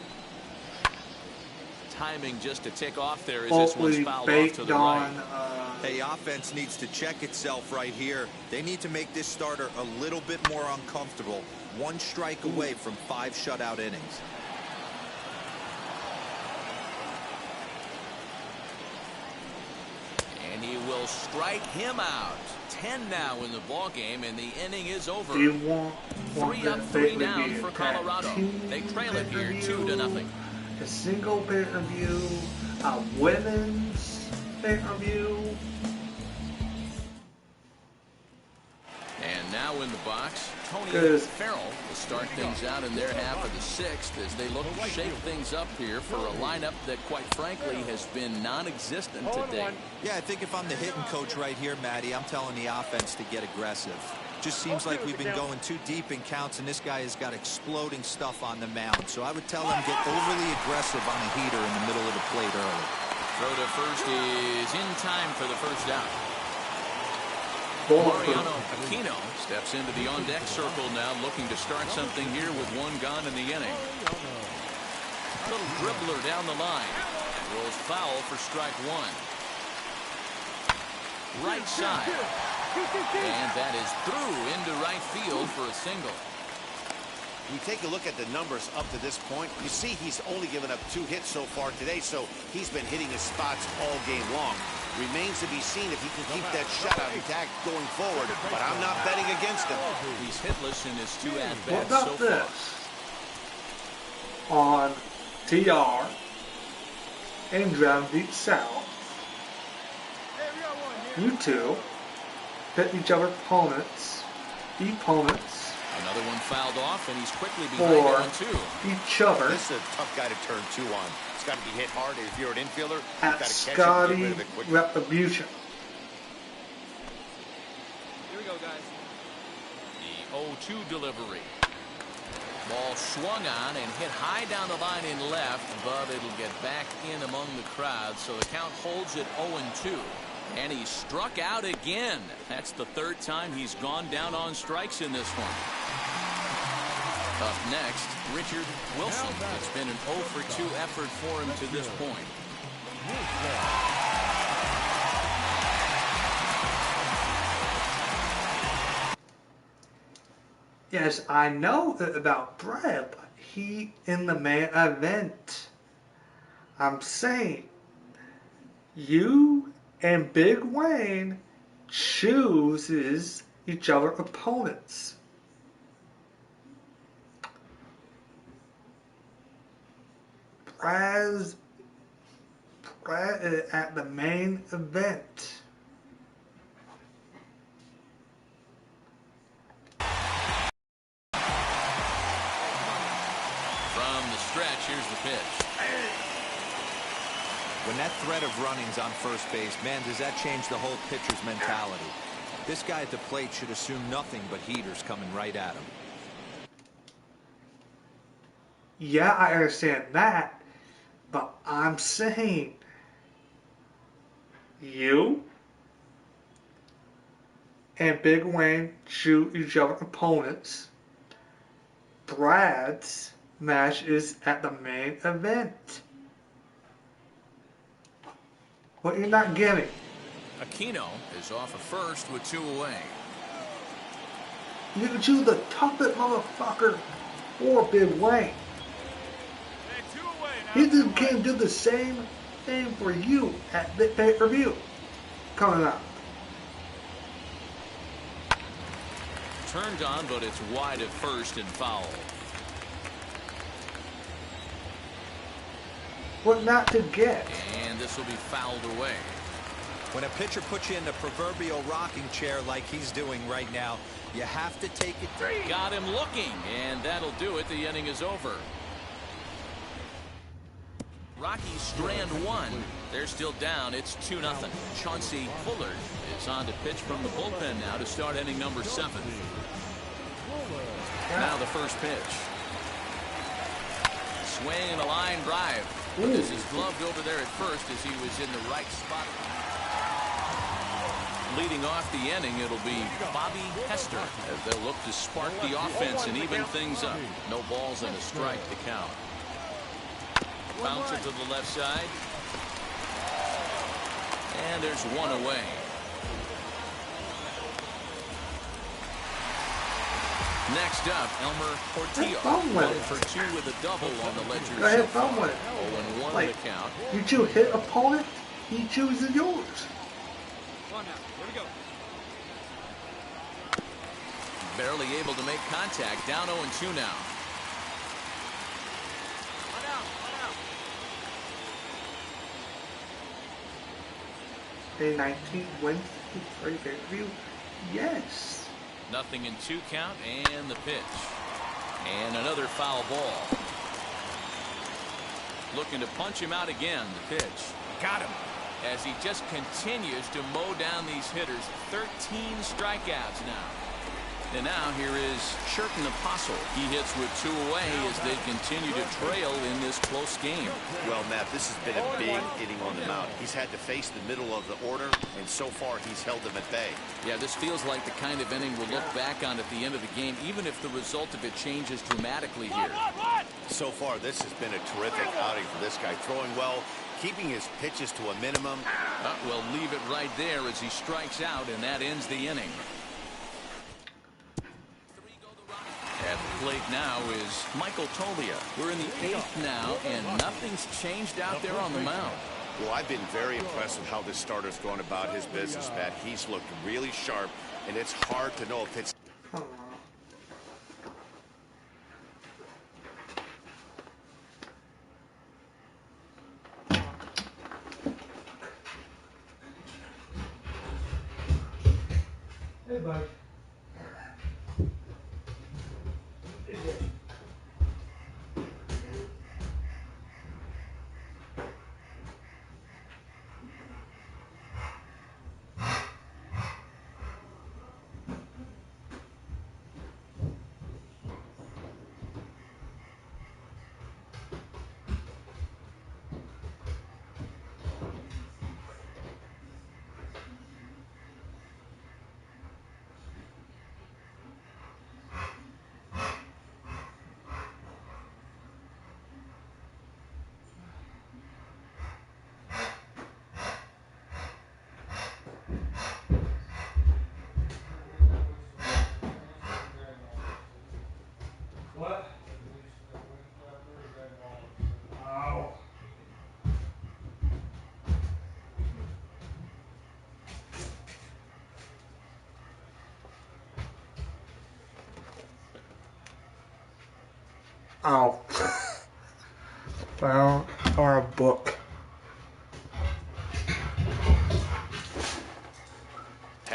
Timing just to tick off there as this one's fouled off to the right. Hey, offense needs to check itself right here. They need to make this starter a little bit more uncomfortable. 1 strike away from 5 shutout innings. And he will strike him out. 10 now in the ball game, and the inning is over. 3 up, 3 down for Colorado. They trail it here 2-0. A single pay-per-view, a women's pay-per-view. And now in the box, Tony Farrell will start things out in their half of the 6th as they look to shake things up here for a lineup that, quite frankly, has been non-existent today. Yeah, I think if I'm the hitting coach right here, Matty, I'm telling the offense to get aggressive. Just seems like we've been going too deep in counts, and this guy has got exploding stuff on the mound. So I would tell him get overly aggressive on a heater in the middle of the plate early. Throw to first is in time for the first out. Mariano Aquino steps into the on-deck circle now, looking to start something here with 1 gone in the inning. Little dribbler down the line. Rolls foul for strike 1. right side. And that is through into right field for a single. We take a look at the numbers up to this point. You see he's only given up 2 hits so far today, so he's been hitting his spots all game long. Remains to be seen if he can keep that shutout intact going forward, but I'm not betting against him. He's hitless in his 2 What at-bats about so this? far. On TR and Drum Deep South, you two hit each other's opponents. Another one fouled off, and he's quickly behind For on 2. each other This is a tough guy to turn 2 on. It's got to be hit hard. If you're an infielder, you've at got to catch it and Scotty get rid of it quickly. Retribution. Here we go, guys. The 0-2 delivery. Ball swung on and hit high down the line in left, but it'll get back in among the crowd, so the count holds at 0-2. And he struck out again. That's the 3rd time he's gone down on strikes in this one. Up next, Richard Wilson. It's been an 0 for 2 effort for him to this point. Yes, I know about Brad, but he in the main event. I'm saying, you and Big Wayne chooses each other's opponents. Brad is at the main event. From the stretch, here's the pitch. When that threat of running's on first base, man, does that change the whole pitcher's mentality. This guy at the plate should assume nothing but heaters coming right at him. Yeah, I understand that, but I'm saying you and Big Wayne shoot each other's opponents. Brad's match is at the main event. What you're not getting. Aquino is off of first with 2 away. You can choose the toughest motherfucker or Big Wayne. He just can't do the same thing for you at the pay-per-view coming up. Turned on, but it's wide at first and foul. What not to get. And this will be fouled away. When a pitcher puts you in the proverbial rocking chair like he's doing right now, you have to take it. Got him looking, and that'll do it. The inning is over. Rockies strand 1. They're still down. It's 2-0. Chauncey Bullard is on to pitch from the bullpen now to start inning number 7. Now the first pitch. Swing and a line drive. But this is gloved over there at first as he was in the right spot. Leading off the inning, it'll be Bobby Hester as they'll look to spark the offense and even things up. No balls and a strike to count. Bounce it to the left side. And there's 1 away. Next up, Elmer Portillo. 1 for 2 with a double on the ledger. Go ahead, phone with it. 0-1 Like, the count. you choose his opponent, he chooses yours. Barely able to make contact. Down 0-2 now. A 19 wins for a pay-per-view. Yes. 0-2 count and the pitch. And another foul ball. Looking to punch him out again. The pitch. Got him. As he just continues to mow down these hitters. 13 strikeouts now. And now here is Sherton Apostle. He hits with 2 away as they continue to trail in this close game. Well, Matt, this has been a big inning on the mound. He's had to face the middle of the order, and so far he's held them at bay. Yeah, this feels like the kind of inning we'll look back on at the end of the game, even if the result of it changes dramatically here. So far, this has been a terrific outing for this guy. Throwing well, keeping his pitches to a minimum. We'll leave it right there as he strikes out, and that ends the inning. At the plate now is Michael Tolia. We're in the 8th now, and nothing's changed out there on the mound. Well, I've been very impressed with how this starter's going about his business, Matt. He's looked really sharp, and it's hard to know if it's... Hey, bud. What? Ow. Ow. Well, or a book.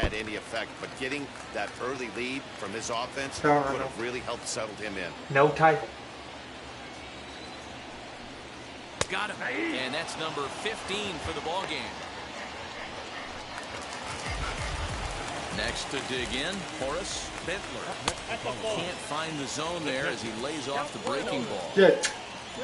had any effect, but getting that early lead from his offense No. would have really helped settle him in. No title. Got him. And that's number 15 for the ball game. Next to dig in, Horace Bentler. Can't find the zone there as he lays off the breaking ball. Good.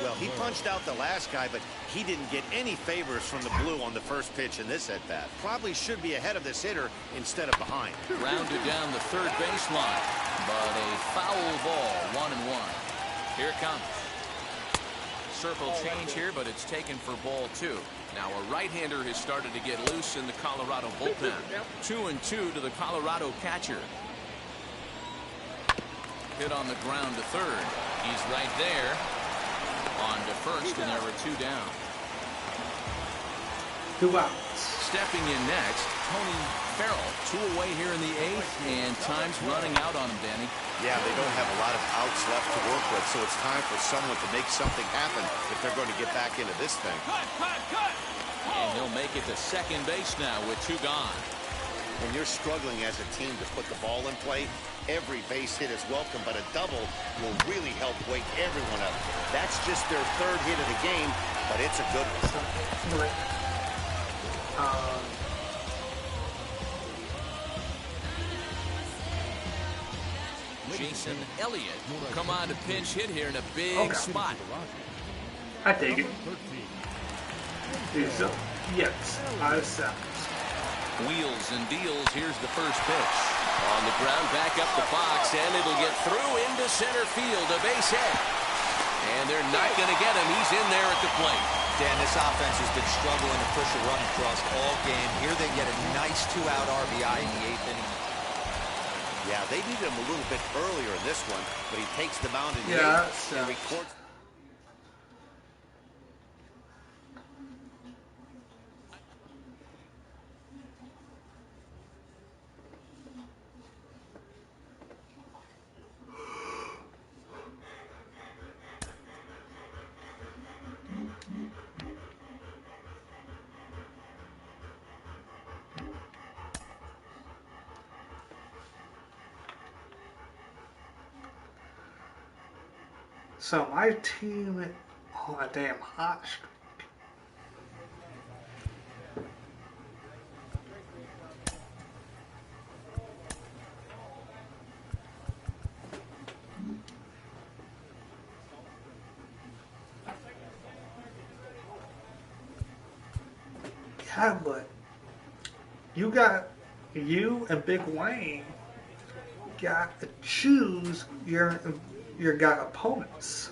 Well, he punched out the last guy, but he didn't get any favors from the blue on the first pitch in this at-bat. Probably should be ahead of this hitter instead of behind. Rounded down the third baseline, but a foul ball, 1-1. Here it comes. Circle change here, but it's taken for ball 2. Now a right-hander has started to get loose in the Colorado bullpen. 2-2 to the Colorado catcher. Hit on the ground to third. He's right there. On to first, and there were 2 down. 2 outs. Stepping in next, Tony Farrell. 2 away here in the 8th, and time's running out on him, Danny. Yeah, they don't have a lot of outs left to work with, so it's time for someone to make something happen if they're going to get back into this thing. And he'll make it to second base now with 2 gone. When you're struggling as a team to put the ball in play, every base hit is welcome, but a double will really help wake everyone up. That's just their 3rd hit of the game, but it's a good one. Jason Elliott come on to pinch hit here in a big spot. I take it. Yes, I accept. Wheels and deals. Here's the first pitch. On the ground, back up the box, and it'll get through into center field, a base hit. And they're not going to get him. He's in there at the plate. Dan, this offense has been struggling to push a run across all game. Here they get a nice 2-out RBI in the 8th inning. Yeah, they needed him a little bit earlier in this one, but he takes the mound in the 8th and records. So my team went on a damn hot streak. Yeah, but you and Big Wayne got to choose your opponents.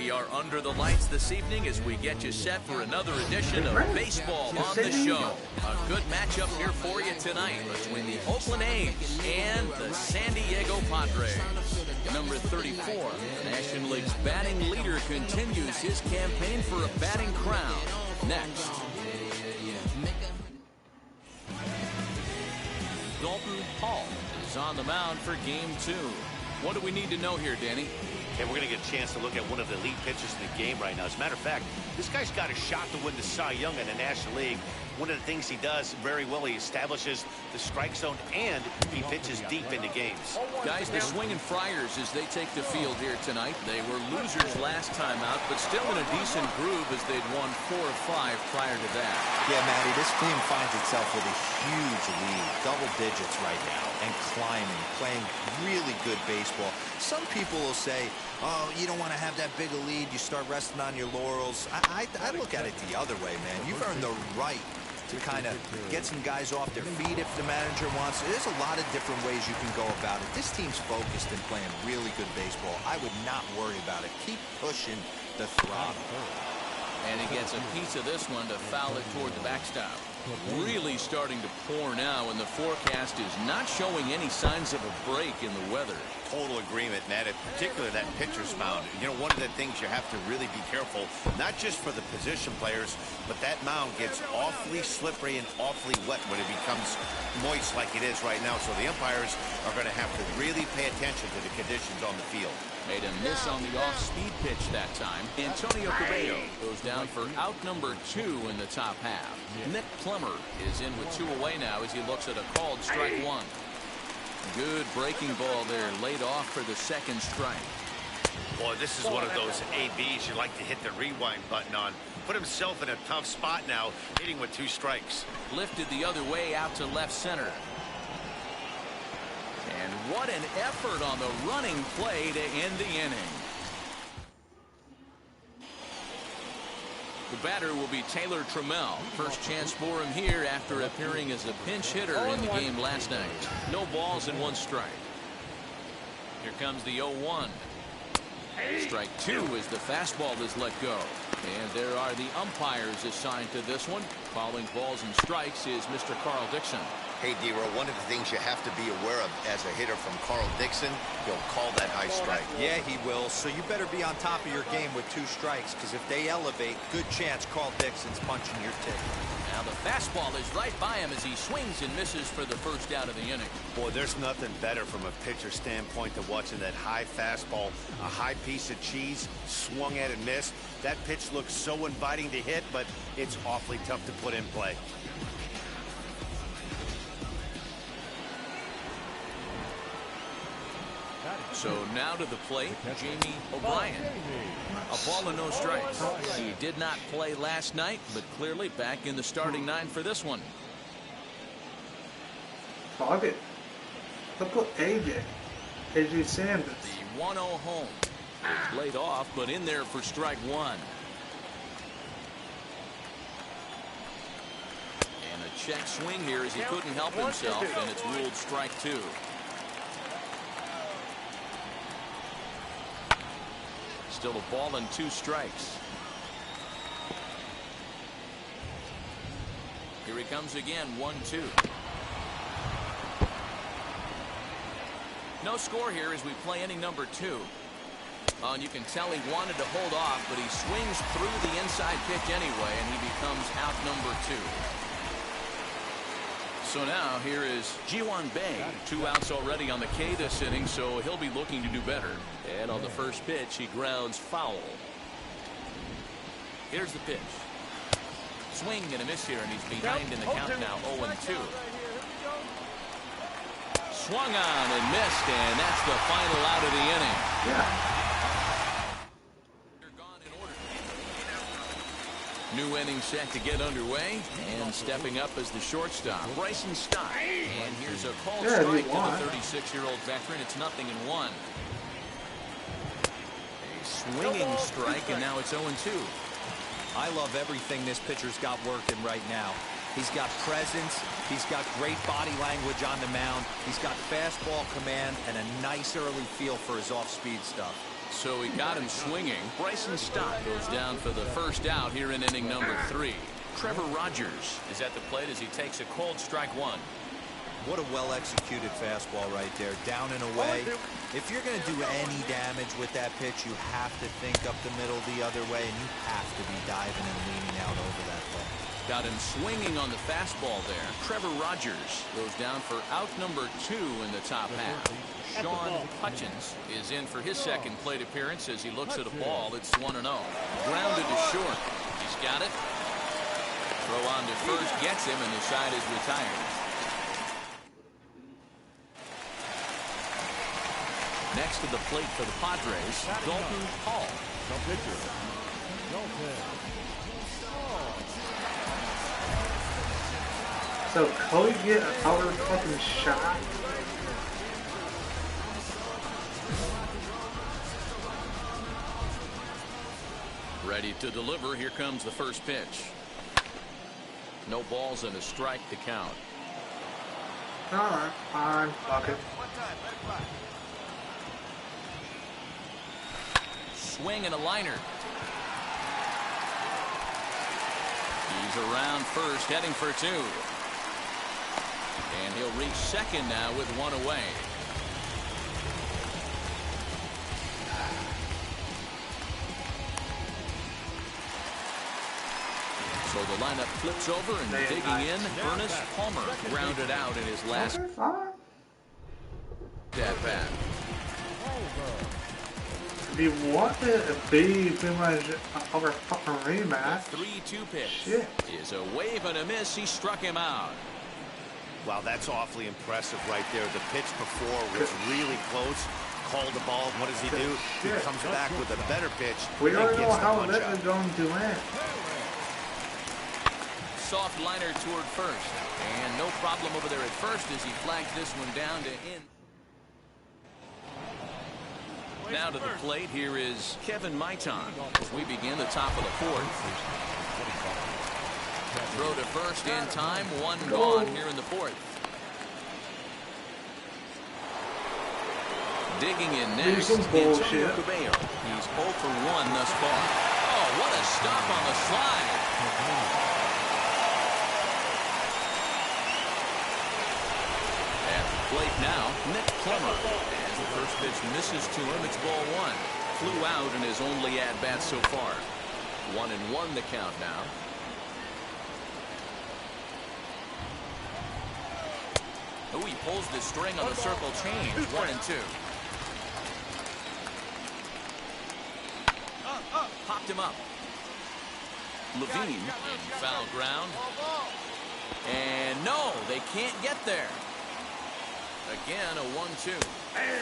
We are under the lights this evening as we get you set for another edition of Baseball on the Show. A good matchup here for you tonight between the Oakland A's and the San Diego Padres. Number 34, the National League's batting leader, continues his campaign for a batting crown. Next. Dalton Hall is on the mound for Game 2. What do we need to know here, Danny? And we're going to get a chance to look at one of the elite pitchers in the game right now. As a matter of fact, this guy's got a shot to win the Cy Young in the National League. One of the things he does very well, he establishes the strike zone and he pitches deep into games. Guys, the swinging Friars as they take the field here tonight. They were losers last time out, but still in a decent groove as they'd won 4 or 5 prior to that. Yeah, Matty, this team finds itself with a huge lead, double digits right now, and climbing, playing really good baseball. Some people will say, oh, you don't want to have that big a lead, you start resting on your laurels. I look at it the other way, man. You've earned the right to kind of get some guys off their feet if the manager wants. There's a lot of different ways you can go about it. This team's focused and playing really good baseball. I would not worry about it. Keep pushing the throttle. And he gets a piece of this one to foul it toward the backstop. Really starting to pour now, and the forecast is not showing any signs of a break in the weather. Total agreement, Matt. In particular, that pitcher's mound. You know, one of the things you have to really be careful, not just for the position players, but that mound gets awfully slippery and awfully wet when it becomes moist like it is right now. So the umpires are going to have to really pay attention to the conditions on the field. Made a miss on the off-speed pitch that time. Antonio Cabello goes down for out number 2 in the top half. Nick Plummer is in with 2 away now as he looks at a called strike 1. Good breaking ball there, laid off for the second strike. Boy, this is one of those ABs you like to hit the rewind button on. Put himself in a tough spot now, hitting with 2 strikes. Lifted the other way out to left center. And what an effort on the running play to end the inning. The batter will be Taylor Trammell. First chance for him here after appearing as a pinch hitter in the game last night. No balls and 1 strike. Here comes the 0-1. Strike 2 as the fastball is let go. And there are the umpires assigned to this one. Calling balls and strikes is Mr. Carl Dixon. Hey, D-Row, one of the things you have to be aware of as a hitter from Carl Dixon, he'll call that high strike. Yeah, he will. So you better be on top of your game with 2 strikes, because if they elevate, good chance Carl Dixon's punching your ticket. Now the fastball is right by him as he swings and misses for the first out of the inning. Boy, there's nothing better from a pitcher standpoint than watching that high fastball, a high piece of cheese, swung at and missed. That pitch looks so inviting to hit, but it's awfully tough to put in play. So now to the plate, Jamie O'Brien. A ball and no strikes. He did not play last night, but clearly back in the starting 9 for this one. Fuck it. Look what AJ Sanders. The 1-0 home is laid off, but in there for strike 1. And a check swing here as he couldn't help himself, and it's ruled strike 2. Still a ball and 2 strikes. Here he comes again, 1-2. No score here as we play inning number 2. Oh, and you can tell he wanted to hold off, but he swings through the inside pitch anyway, and he becomes out number 2. So now here is Ji-Hwan Bae. 2 outs already on the K this inning, so he'll be looking to do better. And on the first pitch, he grounds foul. Here's the pitch. Swing and a miss here, and he's behind in the count now, 0-2. Swung on and missed, and that's the final out of the inning. Yeah. New inning set to get underway, and stepping up as the shortstop, Bryson Stott. And here's a called strike to the 36-year-old veteran. It's 0-1. A swinging strike, and now it's 0-2. I love everything this pitcher's got working right now. He's got presence. He's got great body language on the mound. He's got fastball command and a nice early feel for his off-speed stuff. So he got him swinging. Bryson Stott goes down for the first out here in inning number 3. Trevor Rogers is at the plate as he takes a cold strike one. What a well-executed fastball right there, down and away. If you're going to do any damage with that pitch, you have to think up the middle the other way, and you have to be diving and leaning out over that ball. Got him swinging on the fastball there. Trevor Rogers goes down for out number 2 in the top half. Sean Hutchins is in for his second plate appearance as he looks at a ball. It's 1-0. Grounded to short. He's got it. Throw on to first gets him, and the side is retired. Next to the plate for the Padres, Dalton Hall. The pitcher, Dalton. So Cody get another fucking shot? Ready to deliver. Here comes the first pitch. No balls and a strike to count. Alright, fine, fuck it. Swing and a liner. He's around first, heading for 2. And he'll reach second now with 1 away. So the lineup flips over and digging in. Ernest Palmer grounded out in his last at bat. If you want it to be pretty much over fucking rematch. 3-2 pitch. Shit. Is a wave and a miss. He struck him out. Wow, that's awfully impressive right there. The pitch before was really close. Called the ball. What does he do? He comes back with a better pitch. We and already gets know the how punch this out. is going to end. Soft liner toward first. And no problem over there at first as he flags this one down to in. Now to the plate, here is Kevin Maitan as we begin the top of the 4th. Throw to first in time, 1 gone here in the 4th. Digging in next, Antonio Cabello. He's 0 for 1 thus far. Oh, what a stop on the slide. At the plate now, Nick Plummer. The first pitch misses to him. It's ball 1. Flew out in his only at-bat so far. 1-1 the count now. Oh, he pulls the string on the circle change. 1-2. Popped him up. Levine in foul ground. And no, they can't get there. Again, a 1-2.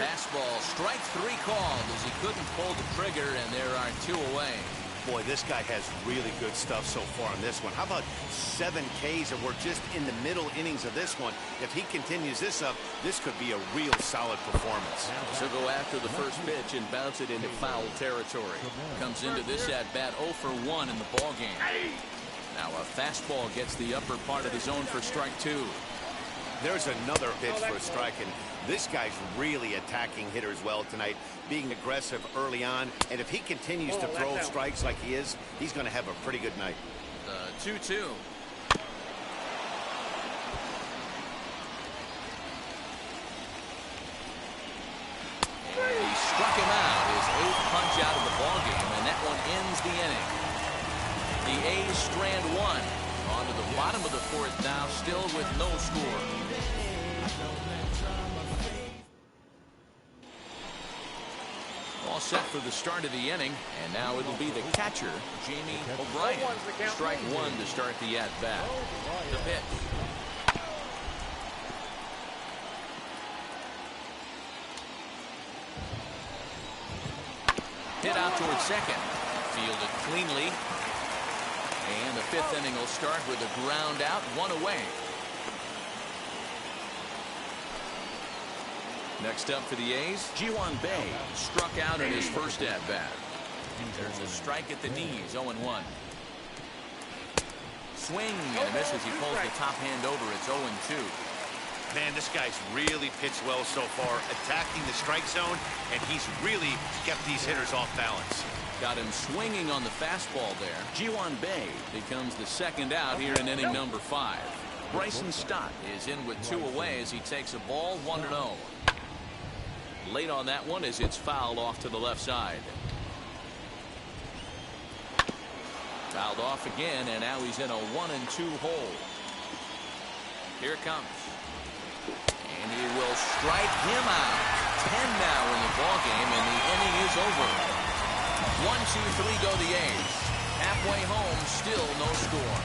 Fastball, strike 3 called as he couldn't pull the trigger, and there are 2 away. Boy, this guy has really good stuff so far on this one. How about 7 Ks, and we're just in the middle innings of this one. If he continues this up, this could be a real solid performance. So go after the first pitch and bounce it into foul territory. Comes into this at-bat 0 for 1 in the ballgame. Now a fastball gets the upper part of the zone for strike 2. There's another pitch for a strike, and this guy's really attacking hitters well tonight, being aggressive early on, and if he continues to throw strikes like he is, he's going to have a pretty good night. 2-2. And he struck him out, his 8th punch out of the ballgame, and that one ends the inning. The A's strand 1. On to the bottom of the 4th now, still with no score. All set for the start of the inning, and now it'll be the catcher, Jamie O'Brien. Strike 1 to start the at-bat. The pitch. Hit out towards second. Fielded cleanly. And the 5th inning will start with a ground out, 1 away. Next up for the A's, Ji-hwan Bae struck out in his first at-bat. There's a strike at the knees, 0-1. swing and a miss as he pulls the top hand over. It's 0-2. Man, this guy's really pitched well so far, attacking the strike zone, and he's really kept these hitters off balance. Got him swinging on the fastball there. Ji-Hwan Bae becomes the second out here in inning number 5. Bryson Stott is in with 2 away as he takes a ball 1-0. Late on that one as it's fouled off to the left side. Fouled off again, and now he's in a 1-2 hole. Here it comes. And he will strike him out. 10 now in the ballgame, and the inning is over. 1-2-3 go the A's. Halfway home, still no score.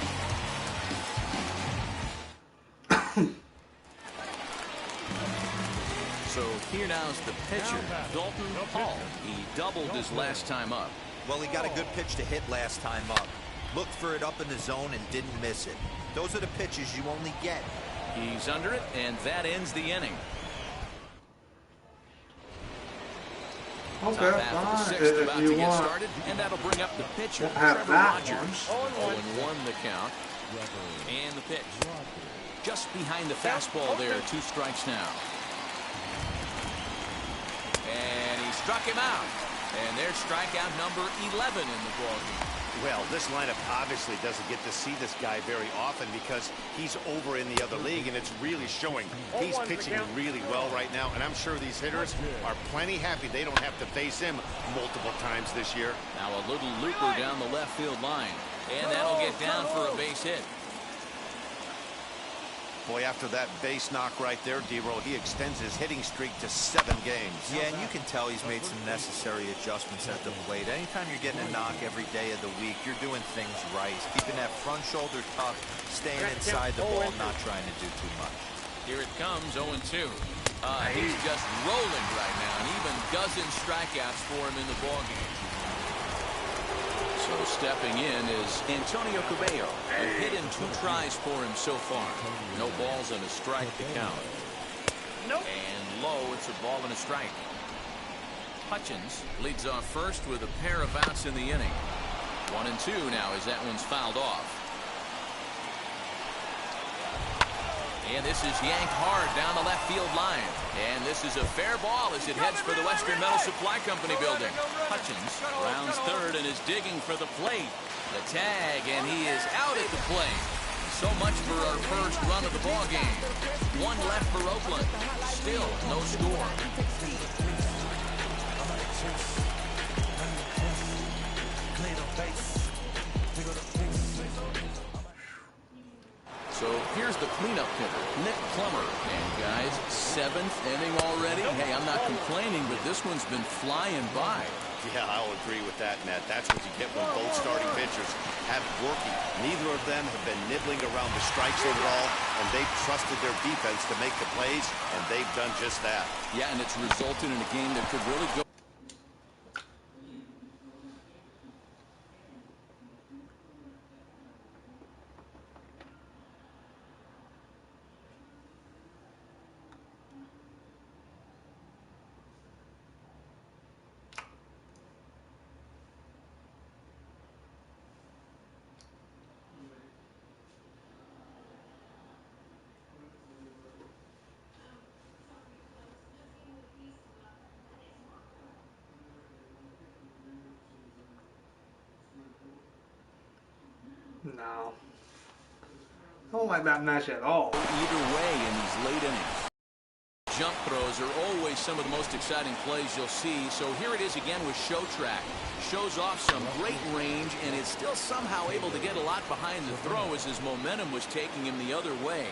So here now's the pitcher, Dalton Hall. He doubled his last time up. Well, he got a good pitch to hit last time up. Looked for it up in the zone and didn't miss it. Those are the pitches you only get. He's under it, and that ends the inning. Okay, Top half of the fine. sixth If about you to get want, started, and that'll bring up the pitcher, have Trevor that Rogers. 0-1 the count. And the pitch. Just behind the fastball there, 2 strikes now. And he struck him out. And there's strikeout number 11 in the ballgame. Well, this lineup obviously doesn't get to see this guy very often because he's over in the other league, and it's really showing. He's pitching really well right now, and I'm sure these hitters are plenty happy they don't have to face him multiple times this year. Now a little looper down the left field line, and that'll get down for a base hit. Boy, after that base knock right there, D-Roll, he extends his hitting streak to 7 games. Yeah, and you can tell he's made some necessary adjustments at the plate. Anytime you're getting a knock every day of the week, you're doing things right. Keeping that front shoulder tucked, staying inside the ball, not trying to do too much. Here it comes, 0-2. He's just rolling right now, and even dozen strikeouts for him in the ballgame. So stepping in is Antonio Cabello. A hit in 2 tries for him so far. No balls and a strike to count. And low, it's a ball and a strike. Hutchins leads off first with a pair of outs in the inning. 1-2 now as that one's fouled off. And this is yanked hard down the left field line. And this is a fair ball as it heads for the Western Metal Supply Company building. Hutchins rounds third and is digging for the plate. The tag, and he is out at the plate. So much for our first run of the ball game. 1 left for Oakland. Still no score. So here's the cleanup hitter, Nick Plummer. And guys, 7th inning already. Hey, I'm not complaining, but this one's been flying by. Yeah, I'll agree with that, Matt. That's what you get when both starting pitchers have it working. Neither of them have been nibbling around the strike zone at all, and they've trusted their defense to make the plays, and they've done just that. Yeah, and it's resulted in a game that could really go. No. I don't like that match at all. Either way in these late innings. Jump throws are always some of the most exciting plays you'll see. So here it is again with Show Track. Shows off some great range and is still somehow able to get a lot behind the throw as his momentum was taking him the other way.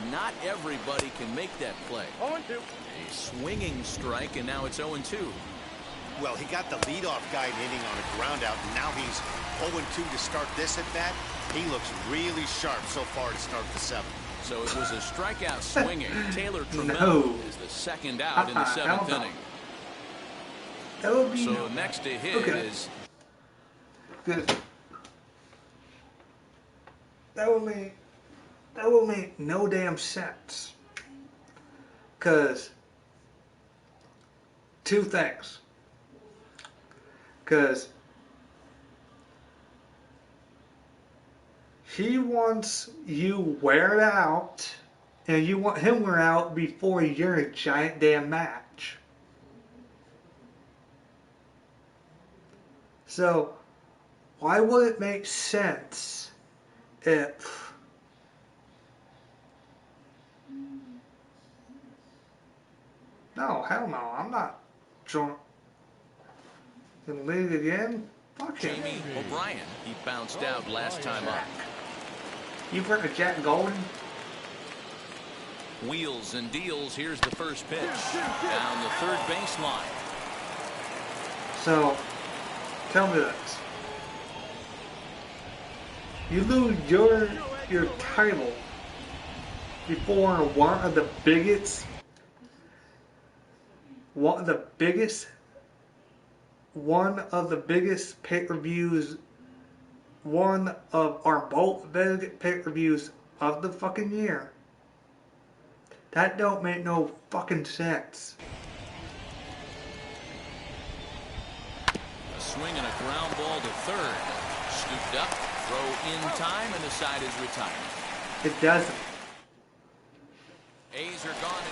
Not everybody can make that play. 0-2. A swinging strike, and now it's 0-2. Well, he got the leadoff guy hitting on a ground out, and now he's 0-2 to start this at bat. He looks really sharp so far to start the 7th. So it was a strikeout swinging. Taylor Trammell No. is the second out in the 7th inning. That would be So next to hit is good. That would make no damn sense. Cause 2 things. Cause He wants you wear it out, and you want him wear out before your giant damn match. So, why would it make sense if no, hell no, I'm not drunk. Gonna lead again? Fuck him. Jamie O'Brien, he bounced out last time up. You bring a Jack Golden? Wheels and deals. Here's the first pitch. Down the third baseline. So, tell me this. You lose your title before one of the biggest pay-per-views, one of our both big pay-per-views of the fucking year. That don't make no fucking sense. A swing and a ground ball to third. Scooped up, throw in time, and the side is retired. It doesn't. A's are gone.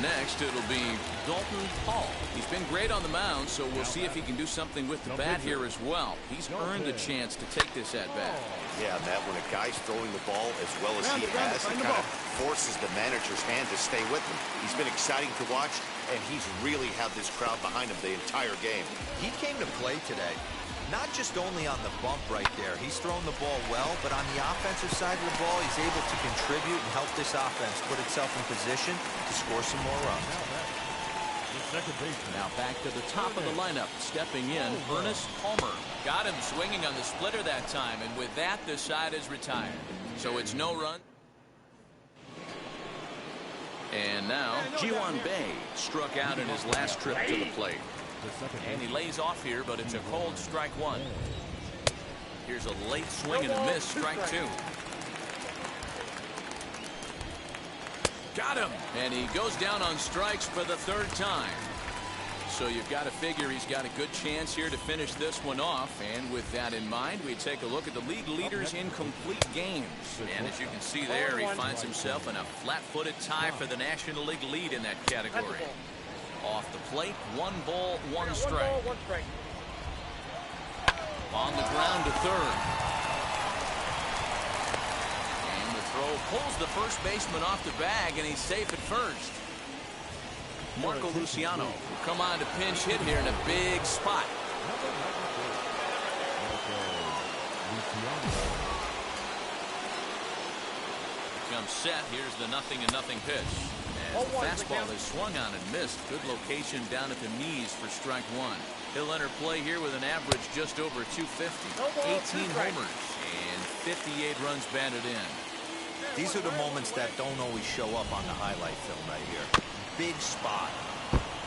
Next, it'll be Dalton Hall. He's been great on the mound, so we'll see if he can do something with the bat here as well. He's earned a chance to take this at bat. Yeah, Matt, when a guy's throwing the ball as well as he has, it kind of forces the manager's hand to stay with him. He's been exciting to watch, and he's really had this crowd behind him the entire game. He came to play today. Not just only on the bump right there. He's thrown the ball well, but on the offensive side of the ball, he's able to contribute and help this offense put itself in position to score some more runs. Now back to the top of the lineup. Stepping in, Ernest Palmer. Got him swinging on the splitter that time, and with that, the side is retired. So it's no run. And now, Ji-Hwan Bae struck out in his last trip to the plate. And he lays off here, but it's a cold strike one. Here's a late swing and a miss, strike two. Got him! And he goes down on strikes for the third time. So you've got to figure he's got a good chance here to finish this one off. And with that in mind, we take a look at the league leaders in complete games. And as you can see there, he finds himself in a flat-footed tie for the National League lead in that category. Off the plate, 1 ball, 1 strike. On the ground to third. And the throw pulls the first baseman off the bag, and he's safe at first. Marco Luciano will come on to pinch hit here in a big spot. Comes set. Here's the 0-0 pitch. As the fastball is swung on and missed. Good location down at the knees for strike one. He'll enter play here with an average just over 250. 18 homers and 58 runs batted in. These are the moments that don't always show up on the highlight film right here. Big spot.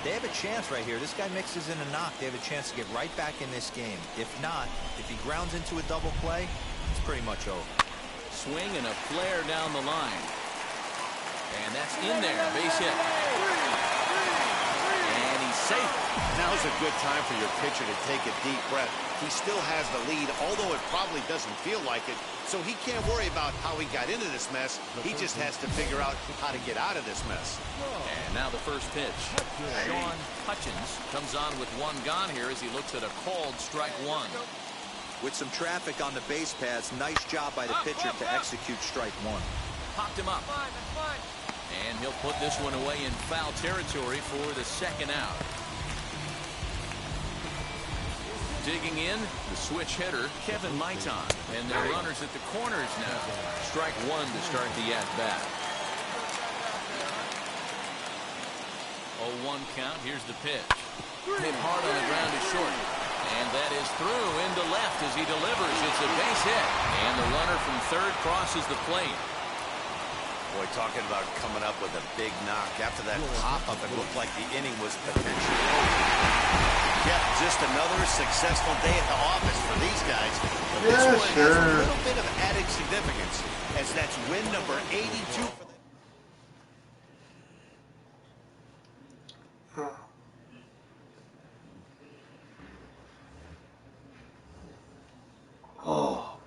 They have a chance right here. This guy mixes in a knock. They have a chance to get right back in this game. If not, if he grounds into a double play, it's pretty much over. Swing and a flare down the line. And that's in there, base hit. And he's safe. Now's a good time for your pitcher to take a deep breath. He still has the lead, although it probably doesn't feel like it. So he can't worry about how he got into this mess. He just has to figure out how to get out of this mess. And now the first pitch. Sean Hutchins comes on with 1 gone here as he looks at a called strike 1. With some traffic on the base paths, nice job by the pitcher to execute strike 1. Popped him up. And he'll put this one away in foul territory for the second out. Digging in, the switch hitter, Kevin Maitan. And their runners at the corners now. Strike 1 to start the at-bat. 0-1 count. Here's the pitch. Hit hard on the ground to short. And that is through into left as he delivers. It's a base hit. And the runner from third crosses the plate. Boy, talking about coming up with a big knock. After that pop-up, it looked like the inning was potentially over. Yep, just another successful day at the office for these guys. But this one has a little bit of added significance, as that's win number 82 for them. Oh.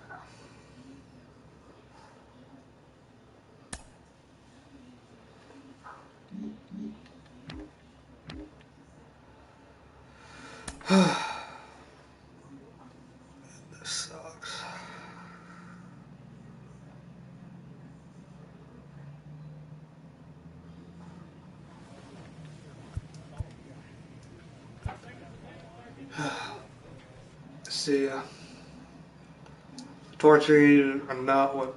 This sucks. See ya. Torture you or not, what